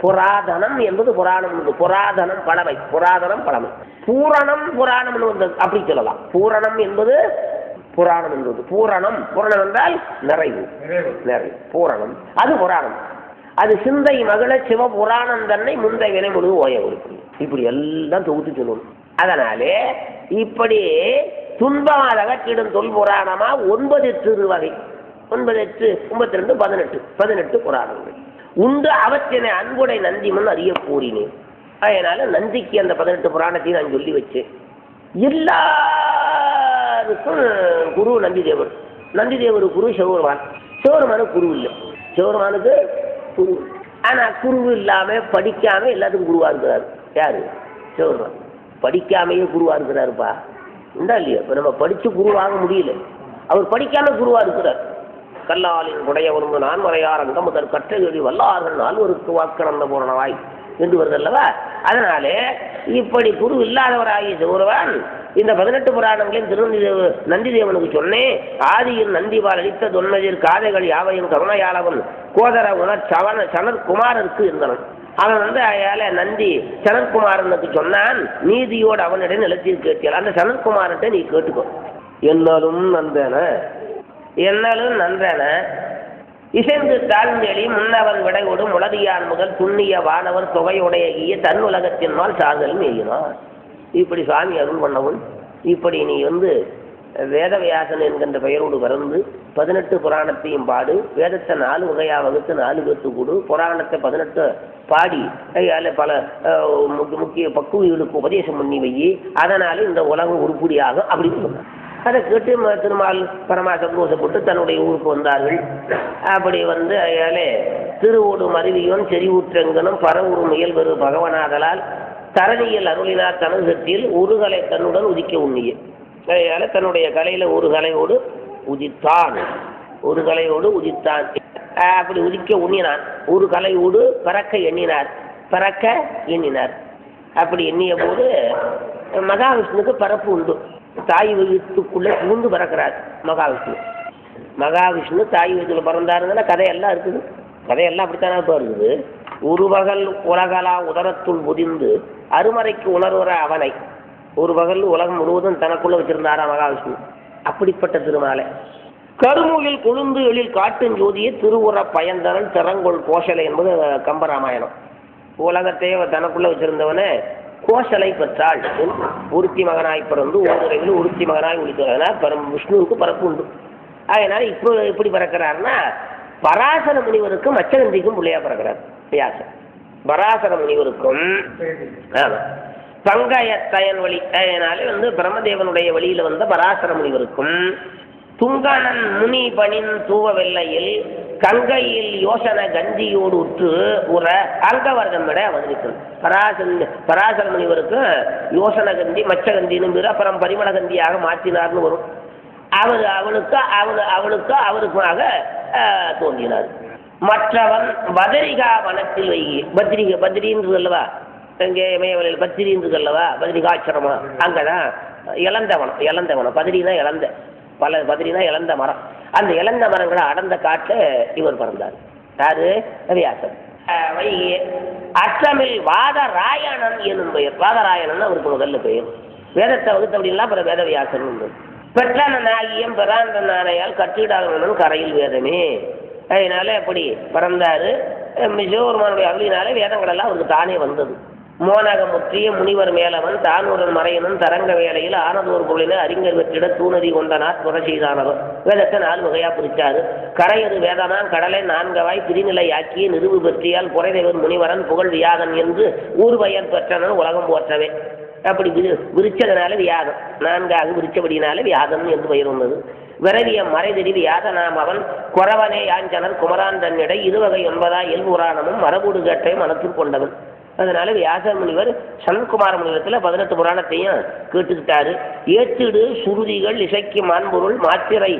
புராதனம் என்பது புராணம் என்பது புராதனம் பழமை, புராதனம் பழமை. பூரணம் புராணம் அப்படி சொல்லலாம். பூரணம் என்பது புராணம் என்பது பூரணம். பூரணம் என்றால் நிறைவு, நிறைவு பூரணம். அது புராணம். அது சிந்தை மகள சிவ புராணம் தன்னை முந்தை வினை முழுது ஓய உறுப்பு. இப்படி எல்லாம் தொகுத்து சொல்லணும். அதனாலே இப்படி துன்பமாக அகற்றிடும் தொல் புராணமா 9 திருவகை 9 8 92 18 18 புராணங்கள் உண்டு. அவற்றினை அன்புடை நந்தி முன் அறிய கூறினேன். அதனால நந்திக்கு அந்த 18 புராணத்தையும் நான் சொல்லி வச்சேன். எல்லாருக்கும் குரு நந்திதேவர். நந்திதேவர் குரு சிவபெருமான். சிவபெருமானுக்கு குரு இல்லை. சிவபெருமானுக்கு குரு. ஆனால் குரு இல்லாமல் படிக்காமல் எல்லாத்துக்கும் குருவாக இருக்கிறார். யாரு? சிவபெருமான். படிக்காமையே குருவாக இருக்கிறாருப்பா. உண்டா இல்லையா? இப்போ நம்ம படித்து குருவாக முடியல. அவர் படிக்காமல் குருவாக இருக்கிறார். கல்லாலின் உடைய ஒரு நான்மறையார் அங்க முதல் கற்றையொழி வல்லார்கள் நால்வருக்கு வாக்கணந்த பூரணவாய் என்று வருதல்லவா. அதனாலே இப்படி குரு இல்லாதவராகிய சிவபெருமான் இந்த 18 புராணங்களையும் நந்திதேவனுக்கு சொன்னேன். ஆதியில் நந்திவால் அளித்த தொன்மதில் காதைகள் யாவையும் கருணையாளவன் கோதர உணர் சனற்குமாரருக்கு இருந்தவன். அவன் அயால நந்தி சனற்குமாரனுக்கு சொன்னான், நீதியோடு அவனிடம் நிலத்தில் கேட்டால் அந்த சனற்குமாரன்ட்ட நீ கேட்டுக்கோ. என்னாலும் நந்தன என்னாலும் நன்றன இசைந்து தாழ்ந்தெளி முன்னவன் விடையோடு முளதியான் முதல் துண்ணிய வானவர் தொகையுடைய தன் உலகத்தின் மேல் சார்தல் மேயினார். இப்படி சுவாமி அருள் பண்ணவும் இப்படி நீ வேதவியாசன் என்கின்ற பெயரோடு பிறந்து 18 புராணத்தையும் பாடு. வேதத்தை 4 வகையாக வகுத்து 4 பேர்த்து கூடு. புராணத்தை 18 பாடி பல முக்கிய பக்குவிகளுக்கு உபதேசம் பண்ணி வை. அதனால இந்த உலகம் உருப்படியாகும் அப்படின்னு சொன்னார். அதை கேட்டு திருமால் பரமா சந்தோஷப்பட்டு தன்னுடைய ஊருக்கு வந்தார்கள். அப்படி அயாலே திருவோடு மருவியோன் செறிவூற்றெங்கனும் பரவுரு முயல்வரு பகவனாதலால் தரணியில் அருளினார் தனது சக்தியில் ஒரு கலை தன்னுடன் உதிக்க உண்ணிய. அதனால தன்னுடைய கலையில ஒரு கலையோடு உதித்தான். ஒரு கலையோடு உதித்தான். அப்படி உதிக்க உண்ணினான். ஒரு கலையோடு பறக்க எண்ணினார். பறக்க எண்ணினார். அப்படி எண்ணிய போது மகாவிஷ்ணுக்கு பரப்பு உண்டு. தாய் வயிற்றுக்குள்ளே பூந்து பறக்கிறார் மகாவிஷ்ணு. மகாவிஷ்ணு தாய் வயிற்றுல பிறந்தாருன்னா கதையெல்லாம் இருக்குது. கதையெல்லாம் அப்படித்தானே இப்போ இருக்குது. ஒரு பகல் உலகலா உதரத்துள் புதிந்து அருமறைக்கு உணர்வுற அவனை ஒரு பகல் உலகம் முழுவதும் தனக்குள்ள வச்சிருந்தாரா மகாவிஷ்ணு. அப்படிப்பட்ட திருமாலை கருமூலில் கொழுந்து எழில் காட்டும் ஜோதியை திருவுற பயந்தனன் திறங்கொள் கோஷலை என்பது கம்பராமாயணம். உலகத்தையே தனக்குள்ள வச்சிருந்தவனே கோஷலை பெற்றாள். ஒருத்தி மகனாய் பிறந்து ஓரிரைவில் ஒருத்தி மகனாய் ஒழித்ததனால் விஷ்ணுவுக்கு பரப்பு உண்டு. அதனால இப்போ எப்படி பறக்கிறாருன்னா பராசர முனிவருக்கும் மச்சகந்திக்கும் பிள்ளையா பறக்கிறார் வியாசர். பராசர முனிவருக்கும் பங்கயத்தயன் வழி. அதனால பிரம்மதேவனுடைய வழியில வந்த பராசர முனிவருக்கும் துங்கணன் முனி பணின் தூவ வெள்ளையில் கங்கையில் யோசன கந்தியோடு உற்று உற அங்கவர்தம் விட அவதரிக்கிறது. பராசர முனிவருக்கு யோசன கந்தி மச்சகந்தின்னு அப்புறம் பரிமள கந்தியாக மாற்றினார்னு வரும். அவருக்காக தோன்றினார். மற்றவன் பதரிகா வனத்தில் வைகி பத்ரின்றது அல்லவா, இங்கே இமயவலையில் பத்திரின்றது அல்லவா, பத்ரிகாட்சரமா, அங்கதான் இளந்தவனம் பதிரினா இளந்த பதிரினா இளந்த மரம். அந்த இளந்த மரங்களை அடர்ந்த காட்டு இவர் பிறந்தார். யாரு? வியாசர். வைகி அற்றமில் வாதராயணன் என்னும் பெயர். வாதராயணன் அவருக்கு முதல்ல பெயர். வேதத்தை வகுத்து அப்படின்னா அப்புறம் வேதவியாசன் பெற்றானாகியம் பெறாண்டனானையால் கற்றிடாதவனும் கரையில் வேதமே. அதனால அப்படி பிறந்தாரு. சிவபெருமானுடைய அருளினாலே வேதங்கள் எல்லாம் அவருக்கு தானே வந்தது. மோனகமுற்றிய முனிவர் மேலவன் தானூரன் மறையனும் தரங்க வேளையில் ஆனதோர் பொருளின அறிஞர் வெற்றிட தூணதி கொண்டனார் புற செய்தானவர். வேதத்தை 4 வகையா பிரிச்சாரு. கரையது வேதனான் கடலை 4வாய் பிரிநிலை ஆக்கிய நிறுவு பெற்றியால் புறைதேவர் முனிவரன் புகழ் வியாதன் என்று ஊர் பெயர் பெற்றனன் உலகம் போற்றவே. அப்படி விரிச்சதுனால வியாதம் 4ஆக விரிச்சபடினால வியாதம் என்று பெயர் வந்தது. விரவிய மறைதெரி வியாதனாம் அவன் குறவனே யாஞ்சனர் குமரான் தன்னிடை 2 9 இயல்புராணமும் மரபூடு கேட்டை மனத்தில் கொண்டவன். அதனால வியாச முனிவர் சனத்குமார முனிவரத்தில் 18 புராணத்தையும் கேட்டுக்கிட்டாரு. ஏத்திடு சுருதிகள் இசைக்கு மான்பொருள் மாத்திரை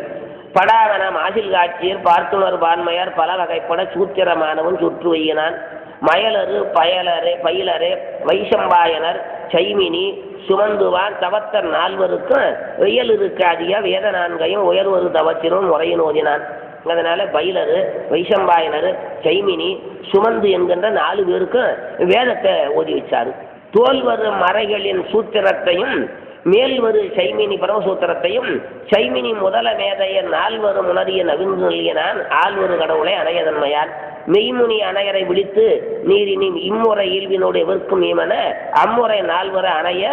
படாவன மாசில் காட்சியர் பார்த்துணர் பான்மையார் பல வகைப்பட சூத்திரமானவன் சுற்று வையினான். மயலரு பயிலரே வைசம்பாயனர் சைமினி சுமந்துவான் தவத்தர் 4 வெயல் இருக்காதிய வேத 4 உயர்வரு தவத்தினும் முறையின் ஓதினான். அதனால பயிலரு வைசம்பாயனர் சைமினி சுமந்து என்கின்ற 4 பேருக்கும் வேதத்தை ஓதி வச்சாரு. தோல்வரு மறைகளின் சூத்திரத்தையும் மேல்வரு சைமினி பரமசூத்திரத்தையும் சைமினி முதல மேதைய 4 உணரிய நவிந்து நல்கினான். ஆழ்வரு கடவுளை அணையதன்மையால் மெய்முனி அணையரை விழித்து நீரினி இம்முறை இயல்பினோடு எவர்க்கும் ஈமன அம்முறை 4 அணைய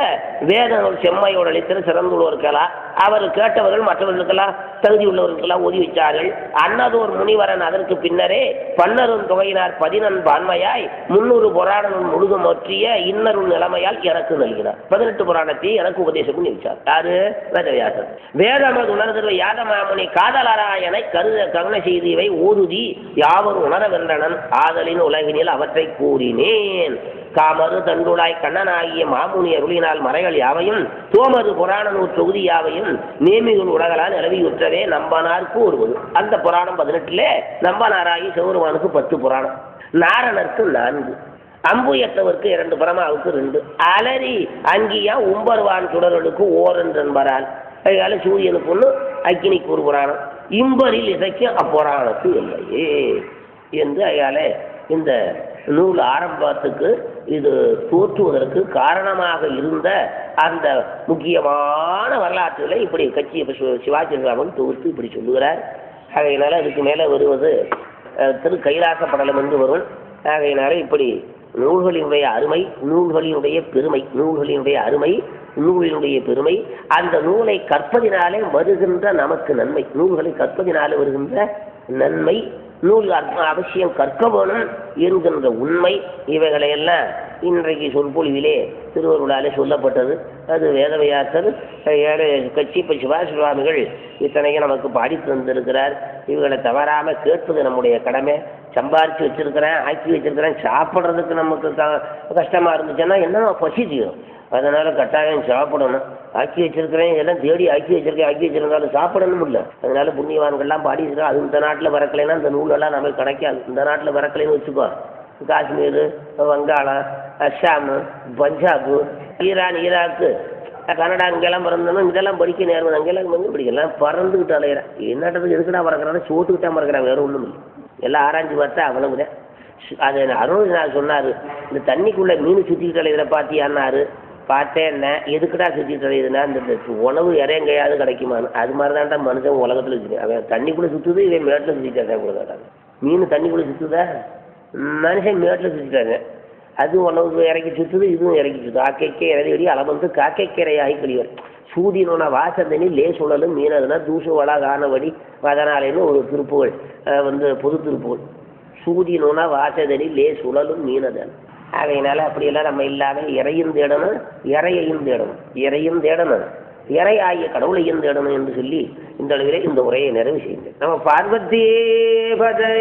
வேத நூல் செம்மையோடு அளித்த சிறந்துள்ளவர்களா. அவர் கேட்டவர்கள் மற்றவர்களுக்கெல்லாம் தகுதி உள்ளவர்களுக்கெல்லாம் ஓதி வச்சார்கள். அன்னதோர் முனிவரன் அதற்கு பின்னரே பன்னரும் தொகையினார் 14 பான்மையாய் 300 புராணம் முழுதும் ஒற்றிய இன்னரும் நிலைமையால் எனக்கு நல்கினார். 18 புராணத்தை எனக்கு உபதேசம் பண்ணி வச்சார். யாரு? வேதவியாசர். வேதமது உணர்தல் யாதமாமுனி காதலராயனை கருண செய்தியவை ஓதுதி யாவரும் உணர வென்றனன் ஆதலின் உலகினில் அவற்றை கூறினேன். காமரு தண்டுளாய் கண்ணனாகிய மாமுனி அருளினால் மறைகள் யாவையும் தோமது புராண நூற் தொகுதி யாவையும் நேமிகள் உலகளால் நிலவியுற்றவே நம்பனார் கூறுவது. அந்த புராணம் 18 நம்பனாராகி சிவபெருமானுக்கு 10 புராணம், நாரணருக்கு 4, அம்புயத்தவருக்கு 2, பிரமாவுக்கு 2, அலரி அங்கியா உம்பர்வான் சுடர்களுக்கு ஓரென்றன்பரால் அதனால சூரியனுக்கு 1, அக்கினிக்கு 1 புராணம், இம்பரில் இசைக்கு அப்புராணத்து இல்லையே என்று அயால இந்த நூல் ஆரம்பத்துக்கு இது தோற்றுவதற்கு காரணமாக இருந்த அந்த முக்கியமான வரலாற்றுகளை இப்படி கட்சி சிவாஜி ராமன் தொகுத்து இப்படி சொல்லுகிறார். ஆகையினால அதுக்கு மேலே வருவது திரு கைலாச படலம் என்று வரும். ஆகையினால இப்படி நூல்களினுடைய அருமை, நூல்களினுடைய பெருமை, அந்த நூலை கற்பதினாலே வருகின்ற நமக்கு நன்மை, நூல்களை கற்பதினாலே வருகின்ற நன்மை, நூல் அவசியம் கற்க வேணும் என்கின்ற உண்மை, இவைகளையெல்லாம் இன்றைக்கு சொற்பொழிவிலே திருவருளாலே சொல்லப்பட்டது. அது வேதவியாசர் கட்சி இப்போ சிவாஜி சுவாமிகள் இத்தனைக்கும் நமக்கு பாடி தந்திருக்கிறார். இவர்களை தவறாமல் கேட்பது நம்முடைய கடமை. சம்பாரித்து வச்சிருக்கிறேன், ஆக்கி வச்சிருக்கிறேன், சாப்பிட்றதுக்கு நமக்கு கஷ்டமாக இருந்துச்சுன்னா என்னமா பசிச்சிடும். அதனால கட்டாயம் சாப்பிடணும். ஆக்கி வச்சிருக்கிறேன், இதெல்லாம் தேடி ஆக்கி வச்சிருந்தாலும் சாப்பிடணும் இல்லை. அதனால புண்ணியவான்கள்லாம் பாடிக்கிறோம். அது இந்த நாட்டில் பிறக்கலைன்னா இந்த நூலெல்லாம் நமக்கு கிடைக்காது. இந்த நாட்டில் பிறக்கலைன்னு வச்சுக்கோ, காஷ்மீர், வங்காளம், Assam, Punjab, Iran, Iraq, Canada இங்கெல்லாம் பிறந்தோம். இதெல்லாம் படிக்க நேரம் அங்கெல்லாம் வந்து படிக்கலாம். பறந்துக்கிட்டு அலையிறேன். என்னட்டதுக்கு எதுக்குடா பறக்கிறான்? சோத்துக்கிட்டா பறக்கிறான், வேற ஒன்றும் இல்லை. எல்லாம் ஆராய்ச்சி பார்த்தா அவ்வளவுதான். அது அருண் சொன்னார், இந்த தண்ணிக்குள்ளே மீன் சுற்றிக்கிட்டு அலையிற பார்த்தியான்னாரு. பார்த்தேன், என்ன எதுக்குடா சுற்றிட்டு அலையுதுன்னா இந்த உணவு இறையங்கையாவது கிடைக்குமான்னு. அது மாதிரி தான்டா மனுஷன் உலகத்தில் சுற்றி, அவன் தண்ணிக்குள்ளே சுற்றுது, இவன் மேட்டில் சுற்றிட்டாங்க கூட கேட்டாங்க. மீன் தண்ணிக்குள்ளே சுற்றுதா, மனுஷன் மேட்டில் சுற்றிட்டாங்க. அது உணவு இறக்கி சுற்றுது, இதுவும் இறக்கி சுற்றுது. ஆக்கைக்கே இறதி அளவந்து காக்கைக்கரை ஆகி கழிவர் சூதினோட வாசந்தனி லே சுழலும் மீனதுனா தூசு வளா காணவடி வதனாலேன்னு ஒரு திருப்புகள் பொது திருப்புகள். சூதினோனா வாசதனி லே சுழலும் மீனதன். அதையினால அப்படியெல்லாம் நம்ம இல்லாத இறையும் தேடணும், இறையையும் தேடணும், இறையும் தேடணும், இறை ஆகிய கடவுளையும் தேடணும் என்று சொல்லி இந்த அளவிலே இந்த உரையை நிறைவு செய்யுங்கள். நம்ம பார்வதி பதை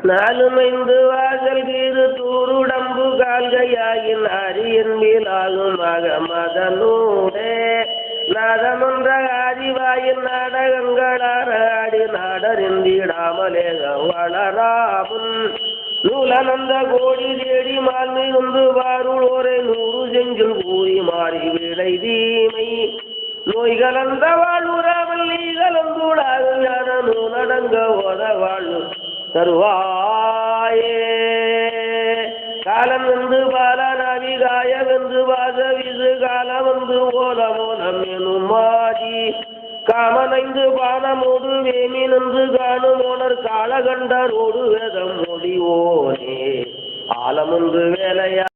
4 வாசல் கீது தூருடம்பு கால்கையாயின் அரியன் மேலாகும் மதனூடே நாதமன்ற ஆதிவாயின் நாடகங்களார ஆடி நாடறிந்திடாமலேக வளராமுன் நூலனந்த கோடி தேடி மால்மிகுந்து வாருளோரை 100 செஞ்சில் கூறி மாறி விளை தீமை நோய் கலந்த வாழ்வுறாமல் நீ கலந்துடாது ஞான நூலடங்க ஓத வாழ்வு தருவாயே காலம் வந்து பாலநாவி காய வென்று வாச விசு காலம் வந்து ஓலமோலம் எனும் மாதி காமனைந்து பானமோடு வேமி நின்று காணும் ஓனர் காலகண்டரோடு வேதம் மொழிவோனே ஆலமுன்று வேலையா